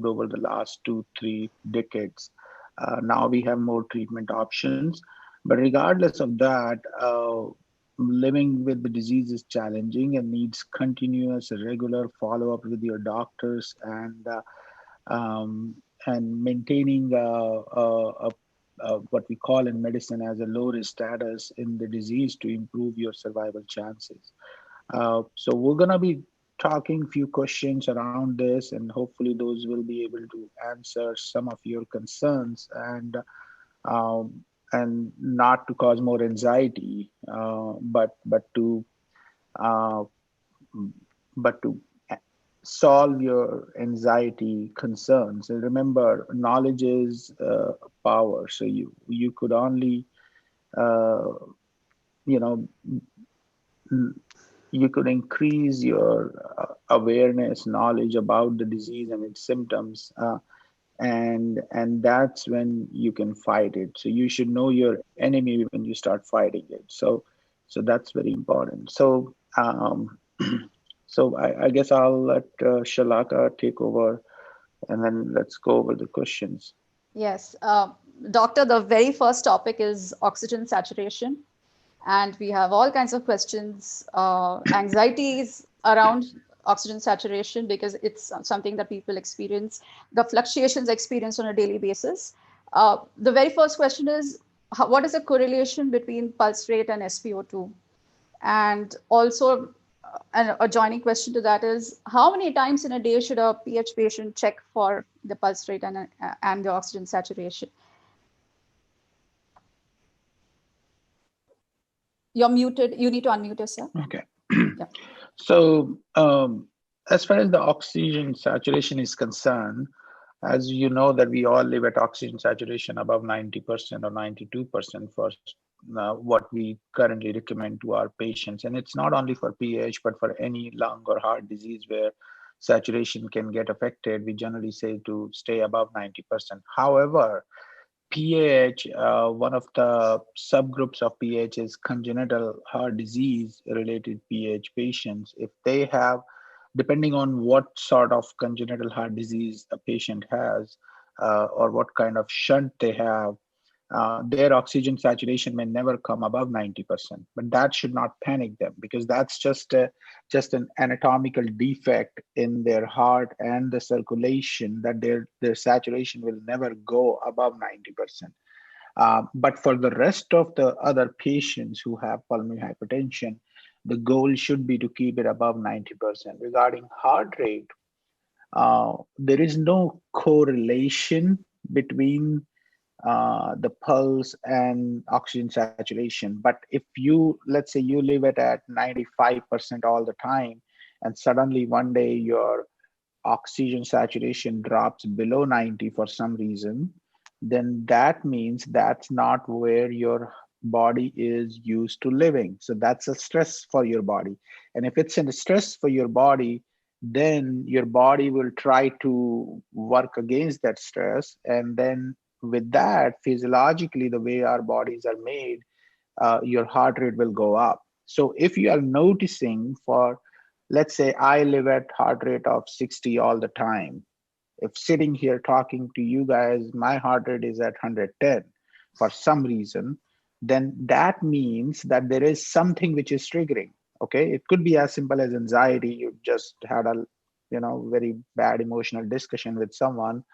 over the last 2-3 decades. Now we have more treatment options, but regardless of that, living with the disease is challenging and needs continuous, regular follow-up with your doctors um, and maintaining what we call in medicine as a low risk status in the disease to improve your survival chances. So we're going to be talking few questions around this, and hopefully those will be able to answer some of your concerns um, and not to cause more anxiety, uh, but to solve your anxiety concerns. And remember, knowledge is power. So you could only uh, you know you could increase your awareness, knowledge about the disease and its symptoms, and that's when you can fight it. So you should know your enemy when you start fighting it. So that's very important. So I guess I'll let Shalaka take over, and then let's go over the questions. Yes. Doctor, the very first topic is oxygen saturation. And we have all kinds of questions, anxieties around oxygen saturation, because it's something that people experience, the fluctuations experienced on a daily basis. The very first question is, what is the correlation between pulse rate and SpO2? And also, an adjoining question to that is, how many times in a day should a PH patient check for the pulse rate and the oxygen saturation? You're muted. You need to unmute yourself. Okay. Yeah. So as far as the oxygen saturation is concerned, as you know that we all live at oxygen saturation above 90% or 92% for what we currently recommend to our patients. And it's not only for PH, but for any lung or heart disease where saturation can get affected. We generally say to stay above 90%. However, PAH, one of the subgroups of PAH is congenital heart disease related PAH patients. If they have, depending on what sort of congenital heart disease a patient has, or what kind of shunt they have, their oxygen saturation may never come above 90%. But that should not panic them, because that's just an anatomical defect in their heart and the circulation, that their saturation will never go above 90%. But for the rest of the other patients who have pulmonary hypertension, the goal should be to keep it above 90%. Regarding heart rate, there is no correlation between the pulse and oxygen saturation. But if you, let's say you live at 95% all the time, and suddenly one day your oxygen saturation drops below 90 for some reason, then that means that's not where your body is used to living. So that's a stress for your body. And if it's a stress for your body, then your body will try to work against that stress. And then with that, physiologically, the way our bodies are made, your heart rate will go up. So if you are noticing for, let's say I live at heart rate of 60 all the time. If sitting here talking to you guys, my heart rate is at 110 for some reason, then that means that there is something which is triggering. Okay. It could be as simple as anxiety. You just had a, very bad emotional discussion with someone,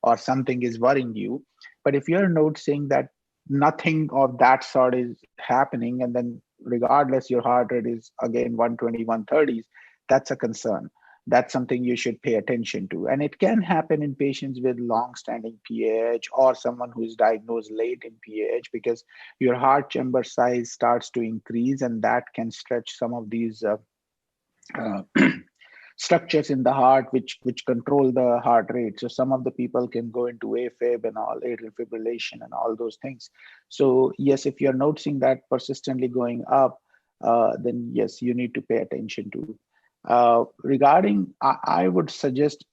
or something is worrying you. But if you're noticing that nothing of that sort is happening, and then regardless, your heart rate is again 120, 130s, that's a concern. That's something you should pay attention to. And it can happen in patients with long-standing PAH, or someone who is diagnosed late in PAH, because your heart chamber size starts to increase, and that can stretch some of these uh, structures in the heart which control the heart rate. So some of the people can go into AFib and all, atrial fibrillation and all those things. So yes, if you're noticing that persistently going up, then yes, you need to pay attention to. Regarding, I would suggest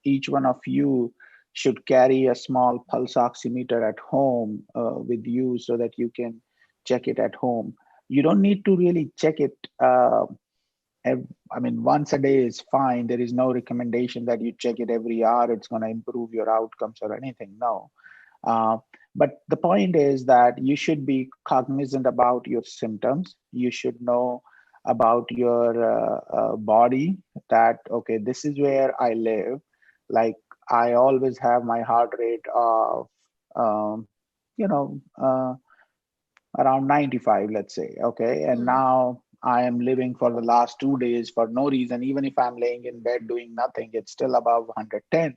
each one of you should carry a small pulse oximeter at home with you, so that you can check it at home. You don't need to really check it I mean, once a day is fine. There is no recommendation that you check it every hour. It's going to improve your outcomes or anything. No. Uh, but the point is that you should be cognizant about your symptoms. You should know about your body that, okay, this is where I live. Like, I always have my heart rate of, um, you know, around 95, let's say. Okay. And Mm. now I am living for the last 2 days for no reason. Even if I'm laying in bed doing nothing, it's still above 110.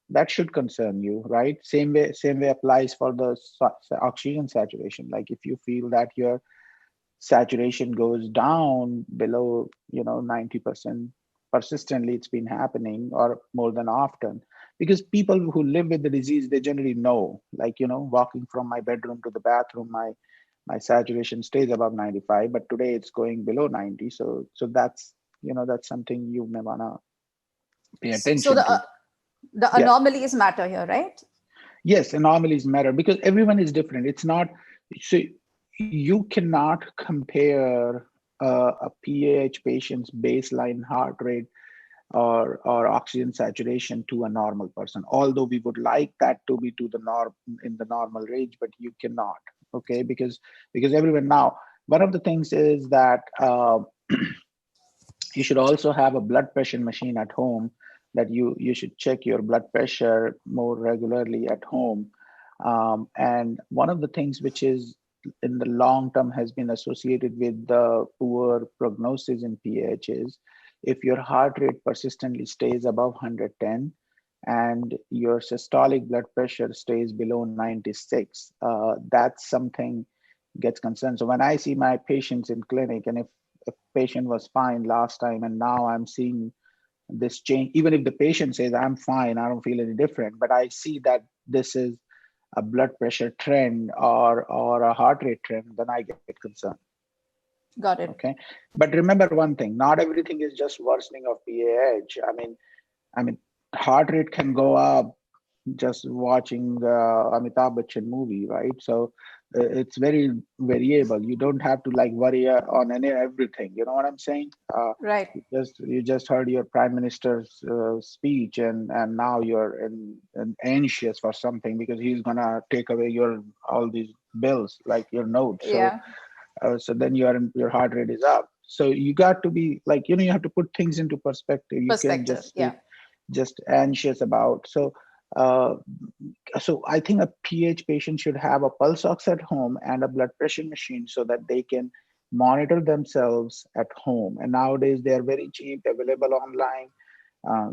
That should concern you, right? Same way applies for the oxygen saturation. Like, if you feel that your saturation goes down below 90% persistently, it's been happening, or more than often, because people who live with the disease, they generally know, like, walking from my bedroom to the bathroom, my saturation stays above 95, but today it's going below 90. So that's something you may want to pay So attention to. the Yeah. anomalies matter here, right? Yes, anomalies matter because everyone is different. It's not, so you cannot compare a PAH patient's baseline heart rate or oxygen saturation to a normal person. Although we would like that to be to the norm, in the normal range, but you cannot. Okay, because everyone now. One of the things is that you should also have a blood pressure machine at home, that you should check your blood pressure more regularly at home. And one of the things which is in the long term has been associated with the poor prognosis in PH is, if your heart rate persistently stays above 110 and your systolic blood pressure stays below 96, that's something gets concerned. So when I see my patients in clinic, and if a patient was fine last time and now I'm seeing this change, even if the patient says I'm fine, I don't feel any different, but I see that this is a blood pressure trend or a heart rate trend, then I get concerned. Got it. Okay. But remember one thing, not everything is just worsening of PAH. I mean, heart rate can go up just watching the Amitabh Bachchan movie, right? So it's very variable. You don't have to like worry on any everything. You know what I'm saying? Right. You just heard your prime minister's speech, and now you're in anxious for something because he's gonna take away your all these bills, like your notes. So Yeah. so then your heart rate is up. So you got to be like, you have to put things into perspective. You can Perspective. just Yeah. just anxious about. Uh, so I think a PH patient should have a pulse ox at home and a blood pressure machine so that they can monitor themselves at home. And nowadays they are very cheap, available online.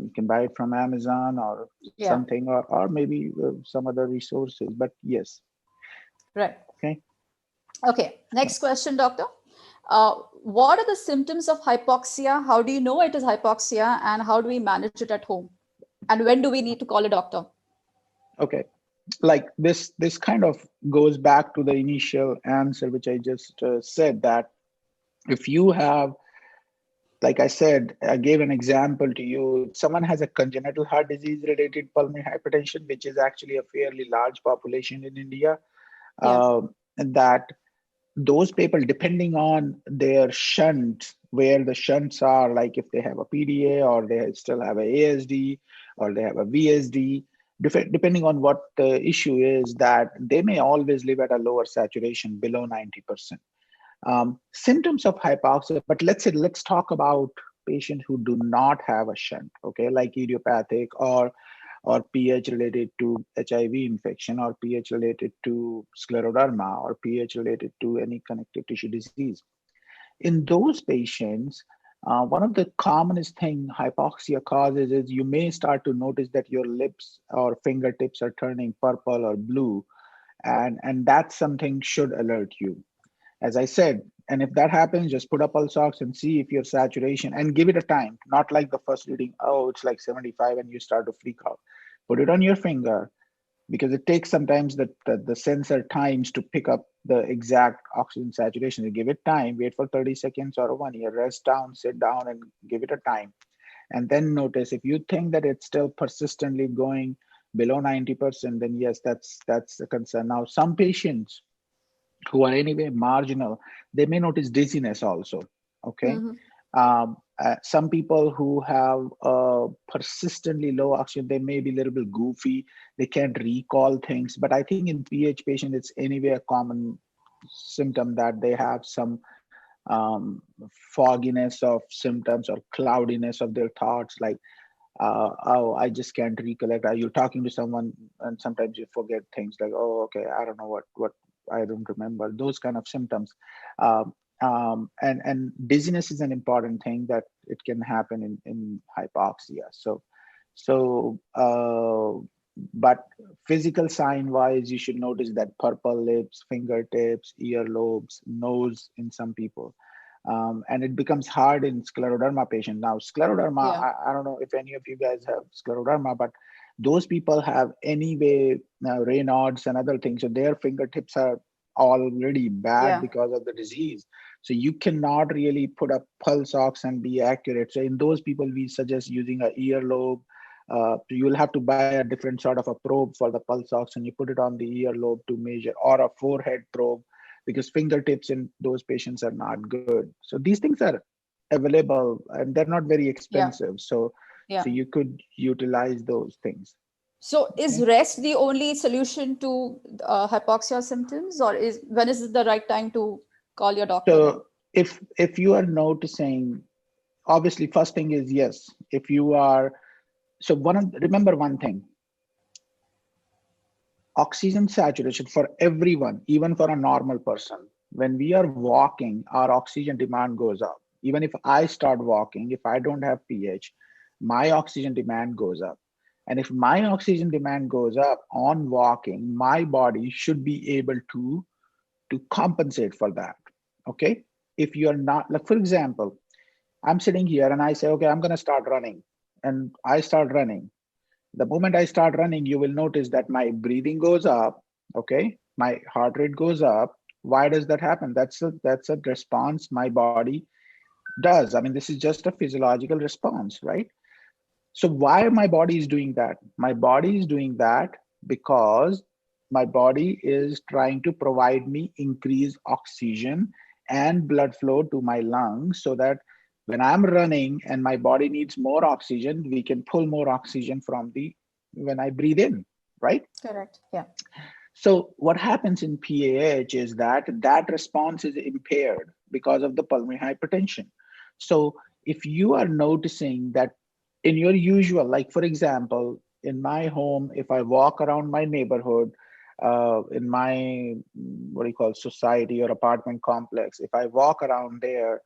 You can buy it from Amazon or Yeah. something, or maybe some other resources. But yes, Right. okay. Okay. Next question, doctor. What are the symptoms of hypoxia? How do you know it is hypoxia, and how do we manage it at home? And when do we need to call a doctor? Okay. Like this kind of goes back to the initial answer which I just said, that if you have, like I said, I gave an example to you. If someone has a congenital heart disease related pulmonary hypertension, which is actually a fairly large population in India, Yeah. and that those people, depending on their shunts, where the shunts are, like if they have a PDA or they still have a ASD or they have a VSD, depending on what the issue is, that they may always live at a lower saturation below 90%. Symptoms of hypoxia, but let's talk about patients who do not have a shunt, okay, like idiopathic or pH related to HIV infection, or pH related to scleroderma, or pH related to any connective tissue disease. In those patients, one of the commonest thing hypoxia causes is you may start to notice that your lips or fingertips are turning purple or blue, and that's something should alert you, as I said. And if that happens, just put up pulse ox and see if your saturation, and give it a time, not like the first reading, oh, it's like 75 and you start to freak out. Put it on your finger, because it takes sometimes the sensor times to pick up the exact oxygen saturation. You give it time, wait for 30 seconds or 1 year, rest down, sit down and give it a time. And then notice if you think that it's still persistently going below 90%, then yes, that's a concern. Now, some patients who are anyway marginal, they may notice dizziness also. Okay. Mm-hmm. Some people who have persistently low oxygen, they may be a little bit goofy. They can't recall things. But I think in PH patient, it's anyway a common symptom that they have some fogginess of symptoms or cloudiness of their thoughts, like, oh, I just can't recollect. Are you talking to someone and sometimes you forget things like, oh, okay, I don't know what I don't remember, those kind of symptoms. And dizziness is an important thing that it can happen in hypoxia. But physical sign wise, you should notice that purple lips, fingertips, earlobes, nose in some people. And it becomes hard in scleroderma patient. Now, scleroderma, Yeah. I don't know if any of you guys have scleroderma, but those people have anyway Raynaud's and other things. So their fingertips are already bad Yeah. because of the disease. So you cannot really put a pulse ox and be accurate. So in those people, we suggest using a earlobe. You'll have to buy a different sort of a probe for the pulse ox, and you put it on the earlobe to measure, or a forehead probe, because fingertips in those patients are not good. So these things are available and they're not very Yeah. expensive. So Yeah. you could utilize those things. So is Okay. rest the only solution to hypoxia symptoms, or is when is it the right time to call your doctor then? So if you are noticing, obviously first thing is, yes, if you are, so remember one thing, oxygen saturation for everyone, even for a normal person, when we are walking, our oxygen demand goes up. Even if I start walking, if I don't have pH, my oxygen demand goes up. And if my oxygen demand goes up on walking, my body should be able to compensate for that. Okay. If you're not, like, for example, I'm sitting here and I say, okay, I'm going to start running, and I start running. The moment I start running, you will notice that my breathing goes up. Okay. My heart rate goes up. Why does that happen? That's a response my body does. I mean, this is just a physiological response, right? So why my body is doing that? My body is doing that because my body is trying to provide me increased oxygen and blood flow to my lungs, so that when I'm running and my body needs more oxygen, we can pull more oxygen from the when I breathe in, right? Correct. Yeah. So what happens in PAH is that response is impaired because of the pulmonary hypertension. So if you are noticing that in your usual, like for example, in my home, if I walk around my neighborhood, in my what do you call society or apartment complex, if I walk around there,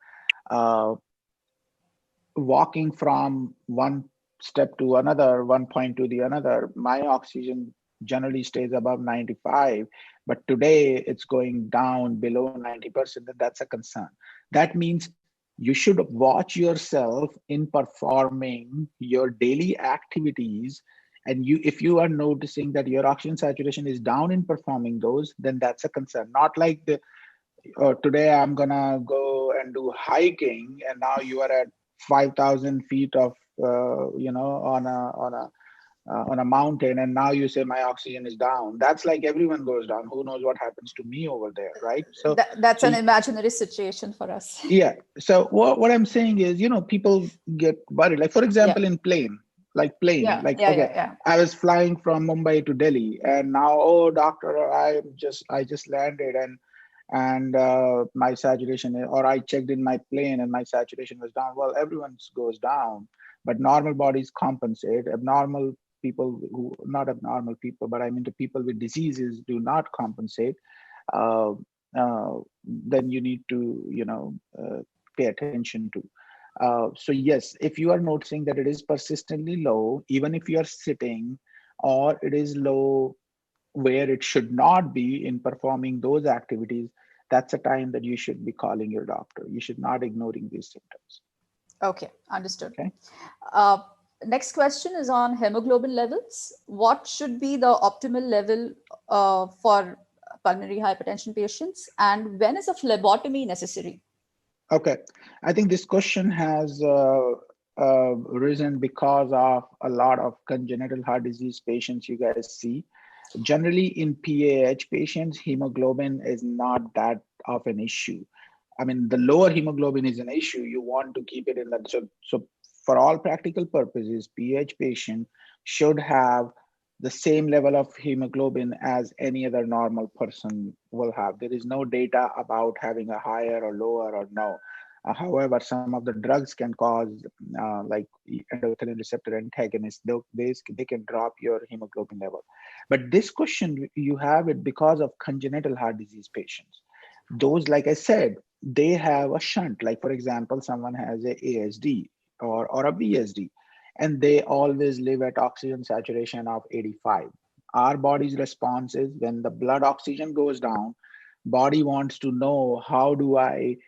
uh, walking from one step to another, one point to the another, my oxygen generally stays above 95. But today it's going down below 90%. That's a concern. That means you should watch yourself in performing your daily activities. And if you are noticing that your oxygen saturation is down in performing those, then that's a concern. Not like today I'm gonna go and do hiking, and now you are at 5,000 feet of on a mountain, and now you say my oxygen is down. That's like everyone goes down. Who knows what happens to me over there, right? That's So an imaginary situation for us. yeah. So what I'm saying is, people get worried. Like for Yeah. example, in plane, Yeah. like, Yeah. okay, Yeah. Yeah. I was flying from Mumbai to Delhi, and now, oh doctor, I just landed, and my saturation, or I checked in my plane and my saturation was down. Well, everyone's goes down, but normal bodies compensate. Abnormal people, who not abnormal people, but I mean the people with diseases, do not compensate. uh, then you need to pay attention to. So yes, if you are noticing that it is persistently low, even if you are sitting, or it is low where it should not be in performing those activities, that's a time that you should be calling your doctor. You should not ignoring these symptoms. Okay. Understood. Okay. Uh, Next question is on hemoglobin levels. What should be the optimal level for pulmonary hypertension patients, and when is a phlebotomy necessary? Okay. I think this question has risen because of a lot of congenital heart disease patients you guys see. Generally, in PAH patients, hemoglobin is not that of an issue. I mean, the lower hemoglobin is an issue. You want to keep it in that. So for all practical purposes, PH patient should have the same level of hemoglobin as any other normal person will have. There is no data about having a higher or lower or no. However, some of the drugs can cause, like endothelin receptor antagonists, they can drop your hemoglobin level. But this question, you have it because of congenital heart disease patients. Those, like I said, they have a shunt. Like, for example, someone has a ASD or a VSD, and they always live at oxygen saturation of 85. Our body's response is when the blood oxygen goes down, body wants to know, how do I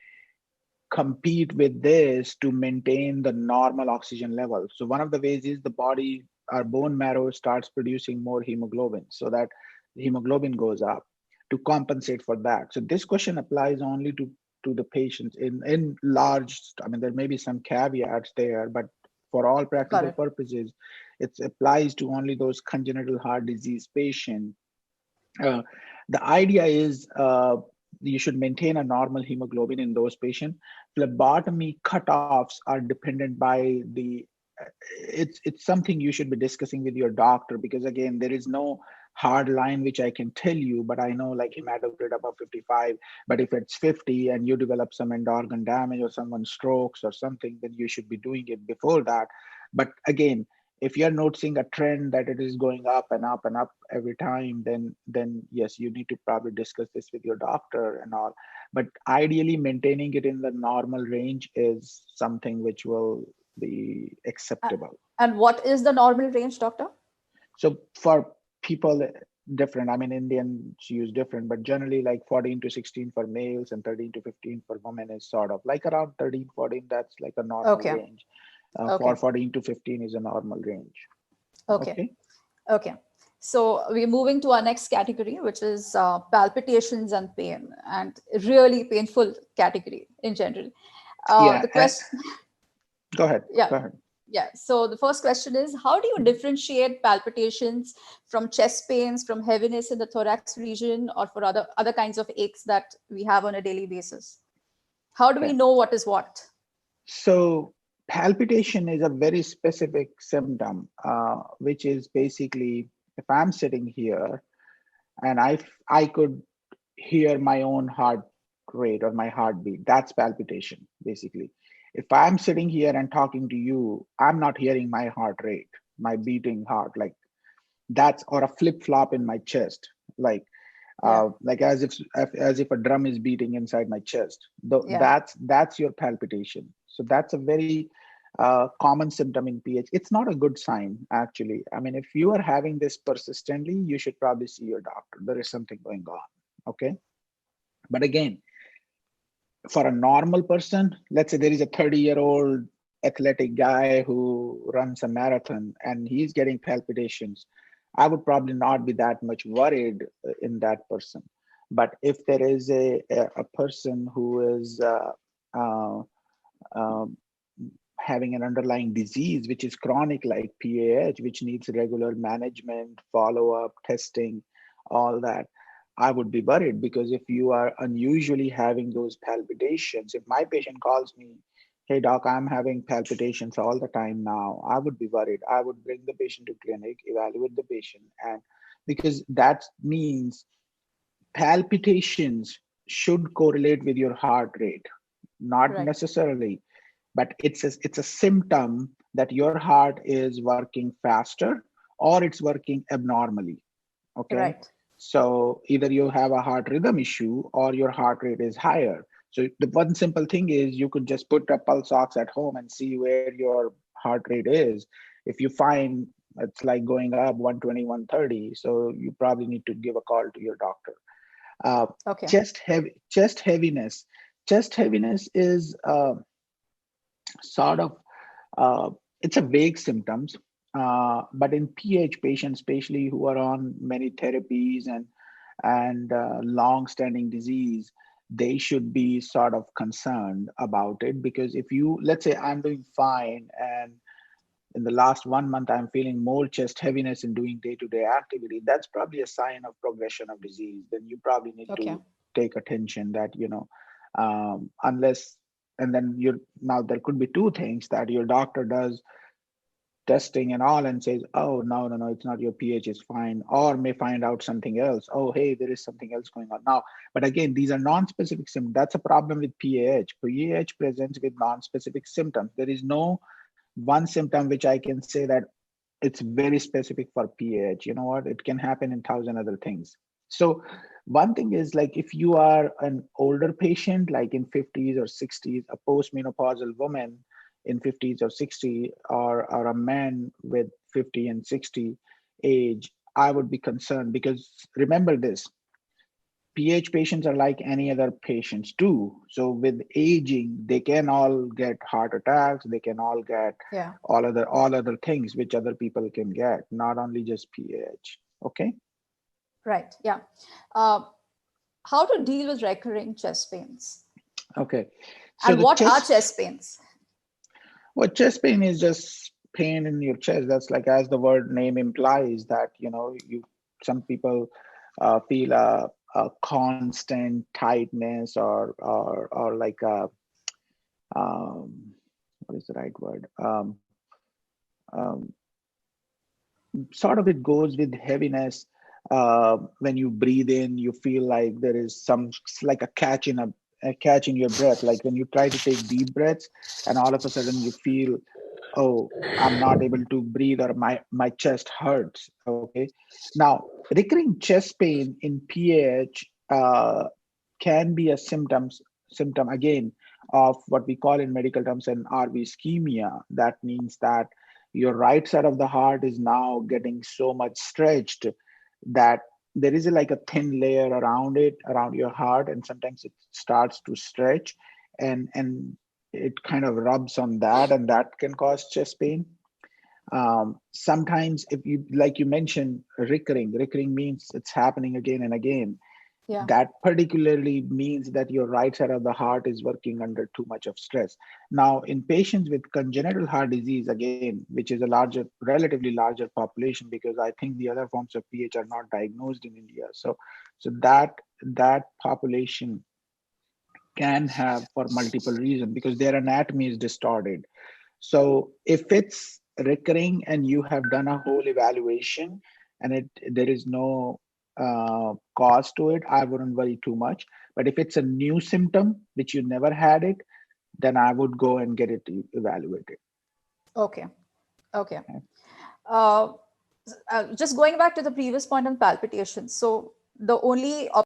compete with this to maintain the normal oxygen level? So one of the ways is the body, our bone marrow starts producing more hemoglobin so that the hemoglobin goes up to compensate for that. So this question applies only to the patients in large. I mean, there may be some caveats there, but for all Got practical it. purposes, it applies to only those congenital heart disease patients. uh, the idea is, you should maintain a normal hemoglobin in those patients. Phlebotomy cutoffs are dependent by the. It's something you should be discussing with your doctor, because again, there is no hard line which I can tell you. But I know, like, hematocrit above 55. But if it's 50 and you develop some end organ damage or someone strokes or something, then you should be doing it before that. But again, if you're noticing a trend that it is going up and up and up every time, then yes, you need to probably discuss this with your doctor and all. But ideally, maintaining it in the normal range is something which will be A- acceptable. And what is the normal range, doctor? So for people, different. I mean, Indians use different, but generally like 14 to 16 for males and 13 to 15 for women is sort of like around 13, 14. That's like a normal Okay. range. For Okay. 14 to 15 is a normal range. Okay. Okay. Okay. So we're moving to our next category, which is palpitations and pain, and really painful category in general. Yeah. The question, Go ahead. yeah, Go ahead. yeah. So the first question is, how do you differentiate palpitations from chest pains, from heaviness in the thorax region, or for other kinds of aches that we have on a daily basis? How do we Okay. know what is what? So palpitation is a very specific symptom, which is basically, if I'm sitting here and I could hear my own heart rate or my heartbeat, that's palpitation basically. If I'm sitting here and talking to you, I'm not hearing my heart rate, my beating heart, like that's, or a flip flop in my chest, like as if a drum is beating inside my chest. Yeah, That's your palpitation. So that's a very common symptom in PH. It's not a good sign, actually. I mean, if you are having this persistently, you should probably see your doctor. There is something going on. Okay. But again, for a normal person, let's say there is a 30-year-old athletic guy who runs a marathon and he's getting palpitations, I would probably not be that much worried in that person. But if there is a person who is uh, um, having an underlying disease which is chronic, like PAH, which needs regular management, follow up, testing, all that, I would be worried. Because if you are unusually having those palpitations, if my patient calls me, hey doc, I'm having palpitations all the time now, I would be worried. I would bring the patient to clinic, evaluate the patient, and because that means palpitations should correlate with your heart rate, not right, necessarily, but it's a symptom that your heart is working faster or it's working abnormally. Okay. right. So either you have a heart rhythm issue or your heart rate is higher. So the one simple thing is you could just put a pulse ox at home and see where your heart rate is. If you find it's like going up 120, 130, so you probably need to give a call to your doctor. uh, Okay, chest heaviness. Chest heaviness is sort of, uh, it's a vague symptoms, but in PH patients, especially who are on many therapies and long-standing disease, they should be sort of concerned about it. Because if you, let's say I'm doing fine and in the last 1 month I'm feeling more chest heaviness in doing day-to-day activity, that's probably a sign of progression of disease. Then you probably need okay, to take attention that, unless, and then now there could be two things, that your doctor does testing and all and says, oh, no, no, no, it's not, your pH is fine, or may find out something else. Oh, hey, there is something else going on now. But again, these are non-specific symptoms. That's a problem with PAH. PAH presents with non-specific symptoms. There is no one symptom which I can say that it's very specific for PAH. You know what? It can happen in 1,000 other things. So one thing is, like, if you are an older patient, like in 50s or 60s, a postmenopausal woman in 50s or 60, or a man with 50 and 60 age, I would be concerned, because remember this, PH patients are like any other patients too. So with aging, they can all get heart attacks. They can all get Yeah. all other things which other people can get, not only just PH. Okay. Right. Yeah. Uh, how to deal with recurring chest pains? Okay. So And the what are chest, chest pains? well, chest pain is just pain in your chest. That's like, as the word name implies, that some people feel a constant tightness, or like a what is the right word? Um, Sort of, it goes with heaviness. When you breathe in, you feel like there is like a catch in your breath. Like when you try to take deep breaths, and all of a sudden you feel, oh, I'm not able to breathe, or my chest hurts. Okay. Now, recurring chest pain in PAH can be a symptom again of what we call in medical terms an RV ischemia. That means that your right side of the heart is now getting so much stretched that there is like a thin layer around it, around your heart, and sometimes it starts to stretch, and it kind of rubs on that, and that can cause chest pain. Sometimes, if you, like you mentioned, recurring means it's happening again and again. Yeah. That particularly means that your right side of the heart is working under too much of stress. Now, in patients with congenital heart disease, again, which is a relatively larger population, because I think the other forms of PH are not diagnosed in India. So that population can have, for multiple reasons, because their anatomy is distorted. So if it's recurring and you have done a whole evaluation, and there is no cause to it, I wouldn't worry too much. But if it's a new symptom which you never had it, then I would go and get it evaluated. Okay. Okay. Okay. Uh, just going back to the previous point on palpitations. So the only uh,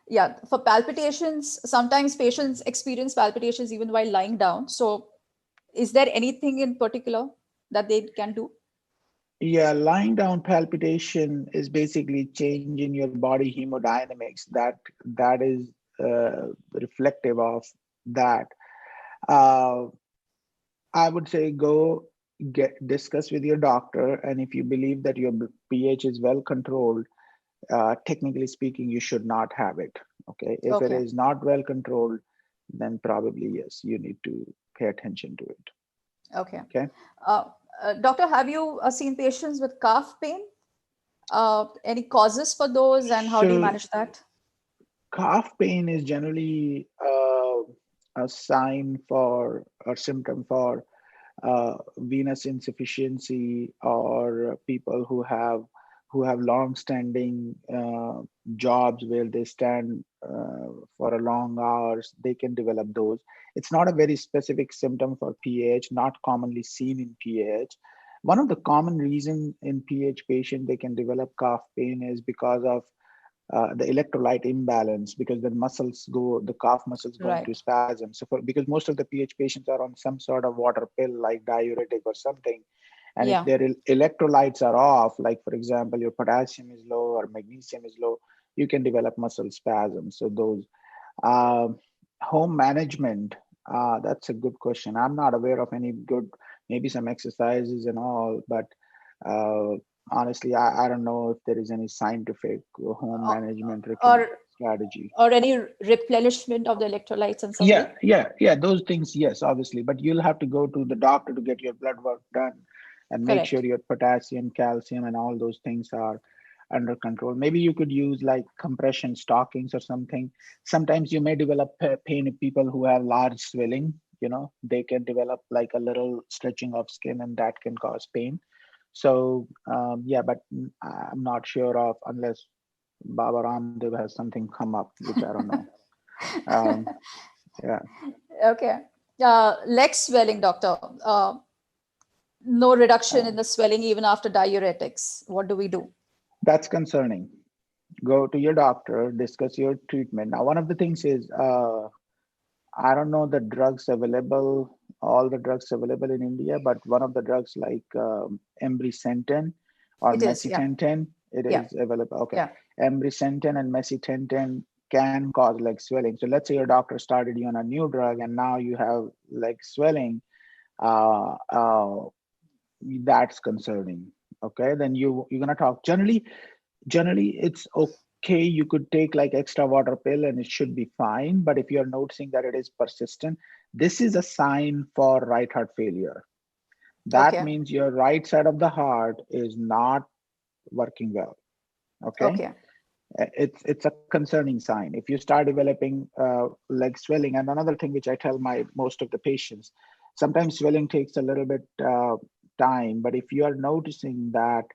yeah, for palpitations, sometimes patients experience palpitations even while lying down. So is there anything in particular that they can do? Yeah, lying down palpitation is basically change in your body hemodynamics. That is reflective of that. Uh, I would say go discuss with your doctor, and if you believe that your pH is well controlled, technically speaking, you should not have it. Okay, if it Okay. is not well controlled, then probably yes, you need to pay attention to it. Okay. Okay. Uh, Doctor, have you seen patients with calf pain? Any causes for those, and how do you So manage that? calf pain is generally a sign for, or symptom for, venous insufficiency, or people who have long-standing jobs where they stand for a long hours. They can develop those. It's not a very specific symptom for PH, not commonly seen in PH. One of the common reasons in PH patient they can develop calf pain is because of the electrolyte imbalance, because the calf muscles go into Right. spasm. So because most of the PH patients are on some sort of water pill like diuretic or something, and if Yeah. their electrolytes are off, like for example, your potassium is low or magnesium is low, you can develop muscle spasms. So those um home management, that's a good question. I'm not aware of any good, maybe some exercises and all, but uh, honestly, I don't know if there is any scientific home Or, management or recommendation. strategy. or any replenishment of the electrolytes in some way? Yeah. Those things, yes, obviously, but you'll have to go to the doctor to get your blood work done and make sure Correct. your potassium, calcium, and all those things are under control. Maybe you could use like compression stockings or something. Sometimes you may develop pain in people who have large swelling. They can develop like a little stretching of skin, and that can cause pain. So yeah, but I'm not sure of unless Baba Ramdev has something come up, which I don't know. Um, yeah, Okay. Leg swelling, doctor. No reduction uh, in the swelling even after diuretics. What do we do? that's concerning. Go to your doctor, discuss your treatment. Now, one of the things is, I don't know the drugs available, all the drugs available in India, but one of the drugs like emricentin or It is, yeah. macitentan, it Yeah. is available. Okay, Yeah. emricentin and macitentan can cause leg swelling. So let's say your doctor started you on a new drug, and now you have leg swelling. Uh, uh, that's concerning. Okay, then you're gonna talk. Generally it's okay, you could take like extra water pill and it should be fine, but if you're noticing that it is persistent, this is a sign for right heart failure. That Okay. means your right side of the heart is not working well. Okay, Okay. it's a concerning sign if you start developing leg swelling. And another thing which I tell my most of the patients, sometimes swelling takes a little bit time, but if you are noticing that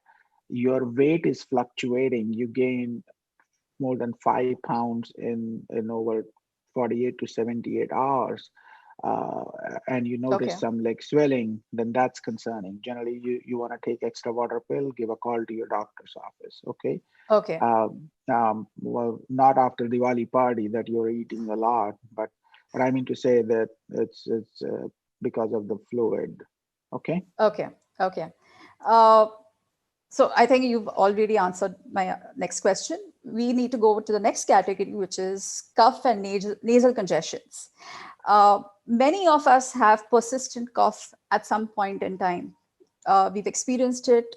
your weight is fluctuating, you gain more than 5 pounds in over 48 to 78 hours, uh, and you notice Okay. some leg swelling, then that's concerning. Generally, you want to take extra water pill, give a call to your doctor's office. Okay. Okay. Well, not after Diwali party that you're eating a lot, but I mean to say that it's because of the fluid. Okay. Okay. Okay. Uh, so I think you've already answered my next question. We need to go to the next category, which is cough and nasal congestions. Many of us have persistent cough at some point in time. We've experienced it.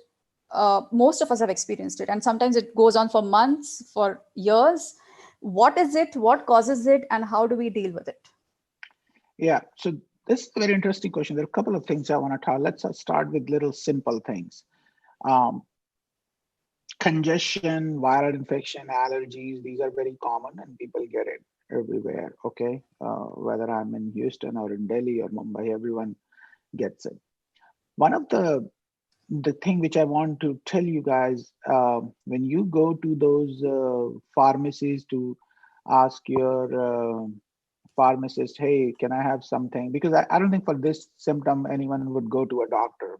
Most of us have experienced it, and sometimes it goes on for months, for years. What is it? What causes it? And how do we deal with it? Yeah. So this is a very interesting question. There are a couple of things I want to talk. Let's start with little simple things. Um, Congestion, viral infection, allergies, these are very common and people get it everywhere. Okay. Whether I'm in Houston or in Delhi or Mumbai, everyone gets it. One of the thing which I want to tell you guys, when you go to those pharmacies to ask your pharmacist, hey, can I have something? Because I don't think for this symptom anyone would go to a doctor.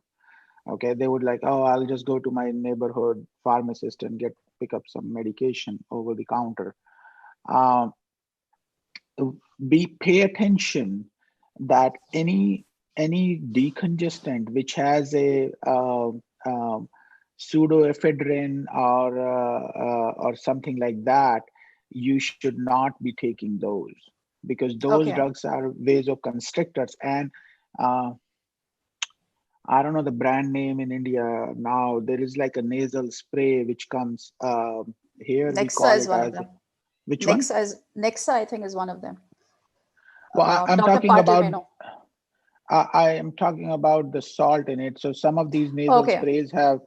Okay, they would like, oh, I'll just go to my neighborhood pharmacist and pick up some medication over the counter. Um, pay attention that any decongestant which has a pseudoephedrine or something like that, you should not be taking those, because those Okay. drugs are vasoconstrictors. And uh, I don't know the brand name in India now. There is like a nasal spray which comes. Here we Nexa call is it one of as them. which one? Nexa, I think, is one of them. Well, I'm Dr. talking Patil about. may know. I am talking about the salt in it. So some of these nasal Okay. sprays have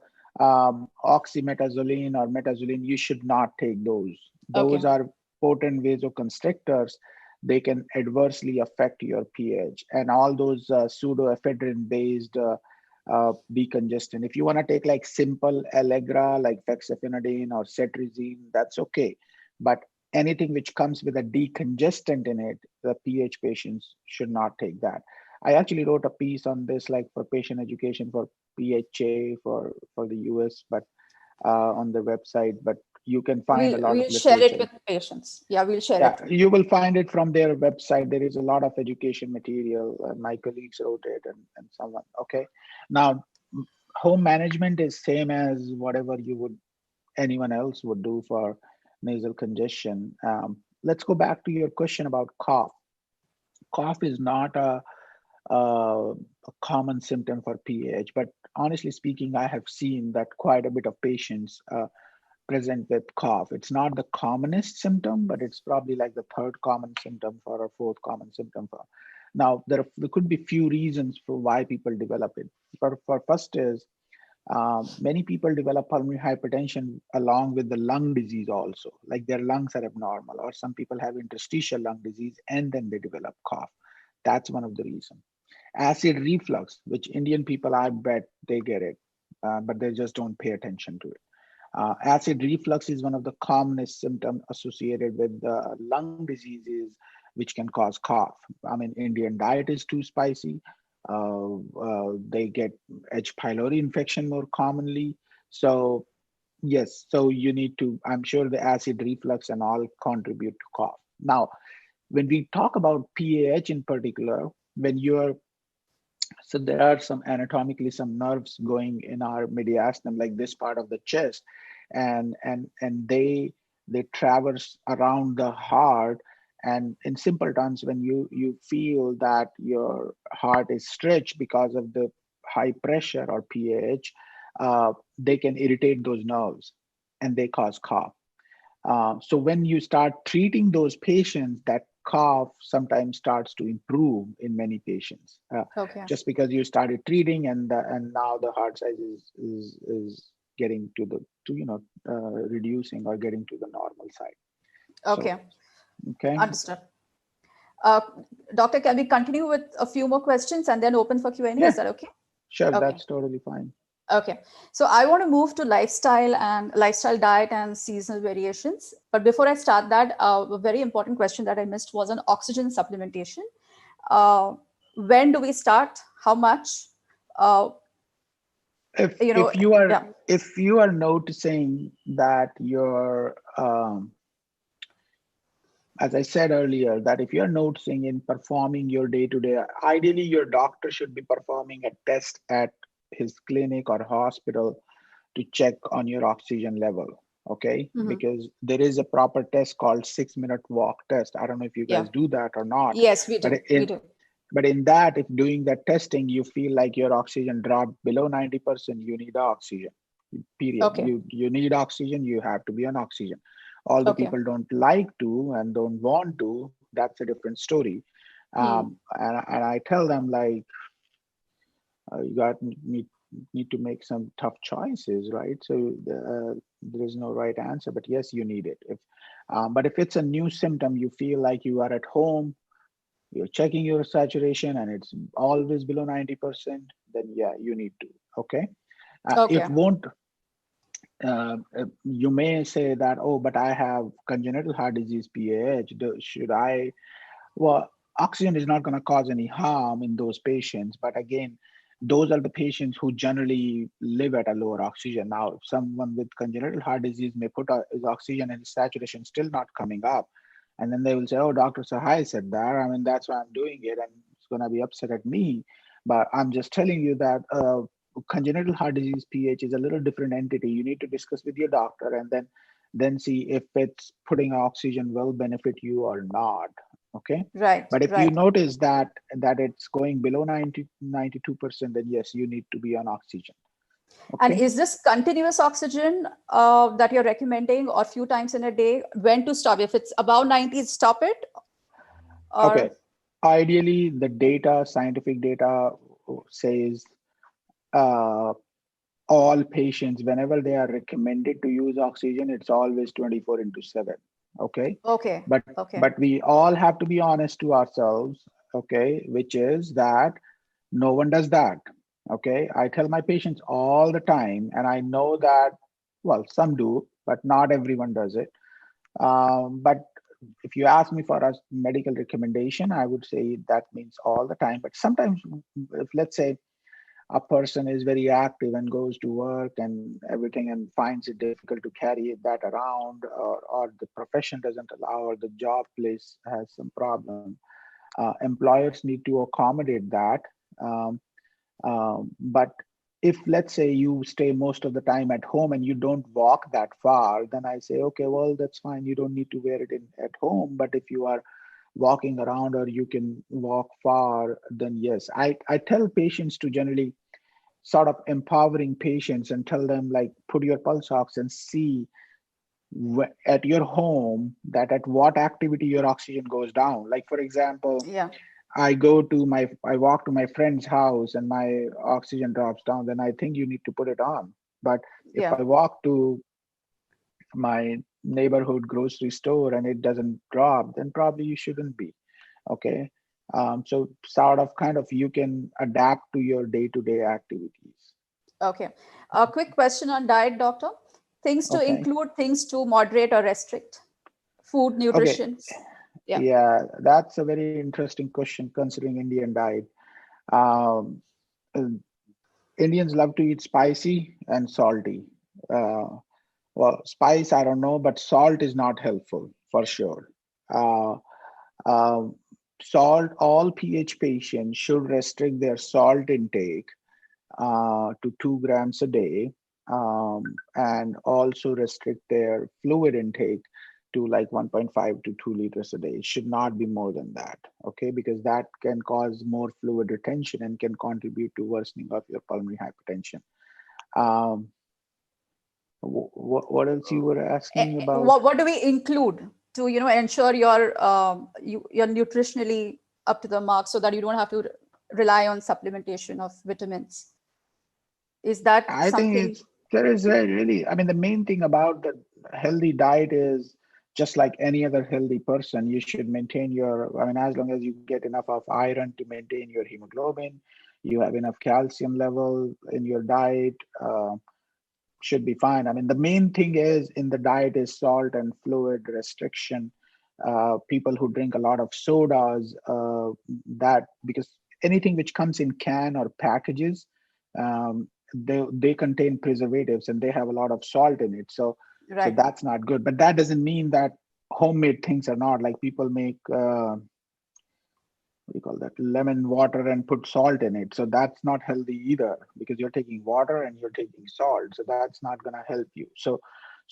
oxymetazoline or metazoline. You should not take those. Okay. Those are potent vasoconstrictors. They can adversely affect your pH. And all those pseudoephedrine based decongestant. If you want to take like simple Allegra, like fexofenadine or cetirizine, that's okay. But anything which comes with a decongestant in it, the pH patients should not take that. I actually wrote a piece on this, like for patient education for PHA for the US, but on the website. But you can find a lot of We'll share it literature. with patients. Yeah, we'll share Yeah, it. you will find it from their website. There is a lot of education material. My colleagues wrote it, and someone. Okay, now home management is same as whatever you would anyone else would do for nasal congestion. Let's go back to your question about cough. Cough is not a common symptom for PAH, but honestly speaking, I have seen that quite a bit of patients present with cough. It's not the commonest symptom, but it's probably like the third common symptom or fourth common symptom for. Now, there could be few reasons for why people develop it. For first is many people develop pulmonary hypertension along with the lung disease also, like their lungs are abnormal, or some people have interstitial lung disease and then they develop cough. That's one of the reasons. Acid reflux, which Indian people, I bet they get it, but they just don't pay attention to it. Acid reflux is one of the commonest symptoms associated with lung diseases, which can cause cough. I mean, Indian diet is too spicy. They get H. pylori infection more commonly. So yes, so you need to, I'm sure the acid reflux and all contribute to cough. Now, when we talk about PAH in particular, when you're so there are some anatomically some nerves going in our mediastinum, like this part of the chest, and they traverse around the heart. And in simple terms, when you feel that your heart is stretched because of the high pressure or PAH, they can irritate those nerves and they cause cough. So when you start treating those patients, that cough sometimes starts to improve in many patients, Okay. just because you started treating and now the heart size is getting to the reducing or getting to the normal side. Okay. So okay, Understood. Uh, Doctor, can we continue with a few more questions and then open for Q&A? yeah, Is that okay? sure, Okay. that's totally fine. Okay. So I want to move to lifestyle diet and seasonal variations. But before I start that, a very important question that I missed was on oxygen supplementation. Uh, when do we start? How much? Uh, If you know, if you are yeah. if you are noticing that your as I said earlier, that if you're noticing in performing your day-to-day, ideally your doctor should be performing a test at his clinic or hospital to check on your oxygen level. Okay, Mhm. because there is a proper test called 6-minute walk test. I don't know if you Yeah. guys do that or not, Yes, we but do. We do. in that, if doing that testing, you feel like your oxygen dropped below 90%, you need oxygen. Period. Okay. You need oxygen, you have to be on oxygen. All the Okay. people don't like to and don't want to, that's a different story. Hmm. And I tell them like you got need to make some tough choices, right? So there is no right answer, but yes, you need it. But if it's a new symptom, you feel like you are at home, you're checking your saturation and it's always below 90%, then yeah, you need to. Okay. It Okay. won't, you may say that, oh, but I have congenital heart disease, PAH. Should I? Well, oxygen is not going to cause any harm in those patients. But again, those are the patients who generally live at a lower oxygen. Now, if someone with congenital heart disease may put his oxygen and his saturation still not coming up, and then they will say, "Oh, Dr. Sahay said that. I mean, that's why I'm doing it, and it's going to be upset at me." But I'm just telling you that congenital heart disease (PH) is a little different entity. You need to discuss with your doctor, and then see if it's putting oxygen will benefit you or not. Okay. Right. But if you Right. notice that it's going below 90-92%, then yes, you need to be on oxygen. And Okay. is this continuous oxygen that you're recommending, or few times in a day? When to stop? If it's above 90, stop it. Okay. Or Ideally, the data, scientific data says uh, all patients, whenever they are recommended to use oxygen, it's always 24 into 7. Okay. okay. But Okay. we all have to be honest to ourselves, okay, which is that no one does that. Okay. I tell my patients all the time, and I know that, well, some do, but not everyone does it. But if you ask me for a medical recommendation, I would say that means all the time. But sometimes, if let's say a person is very active and goes to work and everything and finds it difficult to carry that around, or the profession doesn't allow, or the job place has some problem, employers need to accommodate that. Um, but if let's say you stay most of the time at home and you don't walk that far, then I say, okay, well, that's fine. You don't need to wear it at home. But if you are walking around or you can walk far, then yes. I tell patients to generally sort of empowering patients and tell them like put your pulse ox and see at your home, that at what activity your oxygen goes down. Like for example, Yeah. I walk to my friend's house and my oxygen drops down, then I think you need to put it on. But if Yeah. I walk to my neighborhood grocery store and it doesn't drop, then probably you shouldn't be. Okay. So sort of kind of you can adapt to your day-to-day activities. Okay. A quick question on diet, doctor. Things to Okay. include, things to moderate or restrict. Food, Okay. nutrition. Yeah. Yeah, that's a very interesting question considering Indian diet. Um, uh, Indians love to eat spicy and salty. Uh, well, spice, I don't know, but salt is not helpful for sure. Uh, um, Salt, all PH patients should restrict their salt intake to 2 grams a day, and also restrict their fluid intake to like 1.5 to 2 liters a day. It should not be more than that, okay? Because that can cause more fluid retention and can contribute to worsening of your pulmonary hypertension. Um, what else you were asking about? What do we include to ensure you're nutritionally up to the mark so that you don't have to rely on supplementation of vitamins? Is that I think something? there is really, I mean, the main thing about the healthy diet is just like any other healthy person, you should maintain your, I mean, as long as you get enough of iron to maintain your hemoglobin, you have enough calcium level in your diet, should be fine. I mean, the main thing is in the diet is salt and fluid restriction. People who drink a lot of sodas, that because anything which comes in can or packages, they contain preservatives and they have a lot of salt in it. So Right. that's not good. But that doesn't mean that homemade things are not. Like people make what do you call that, lemon water and put salt in it, so that's not healthy either, because you're taking water and you're taking salt, so that's not going to help you. So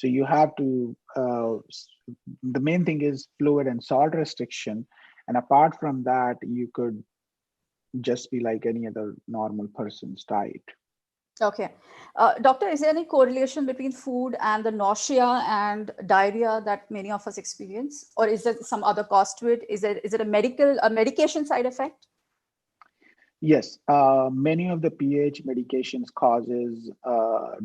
you have to the main thing is fluid and salt restriction, and apart from that you could just be like any other normal person's diet. Okay. Doctor, is there any correlation between food and the nausea and diarrhea that many of us experience? Or is there some other cost to it? Is it a medication side effect? Yes, many of the pH medications causes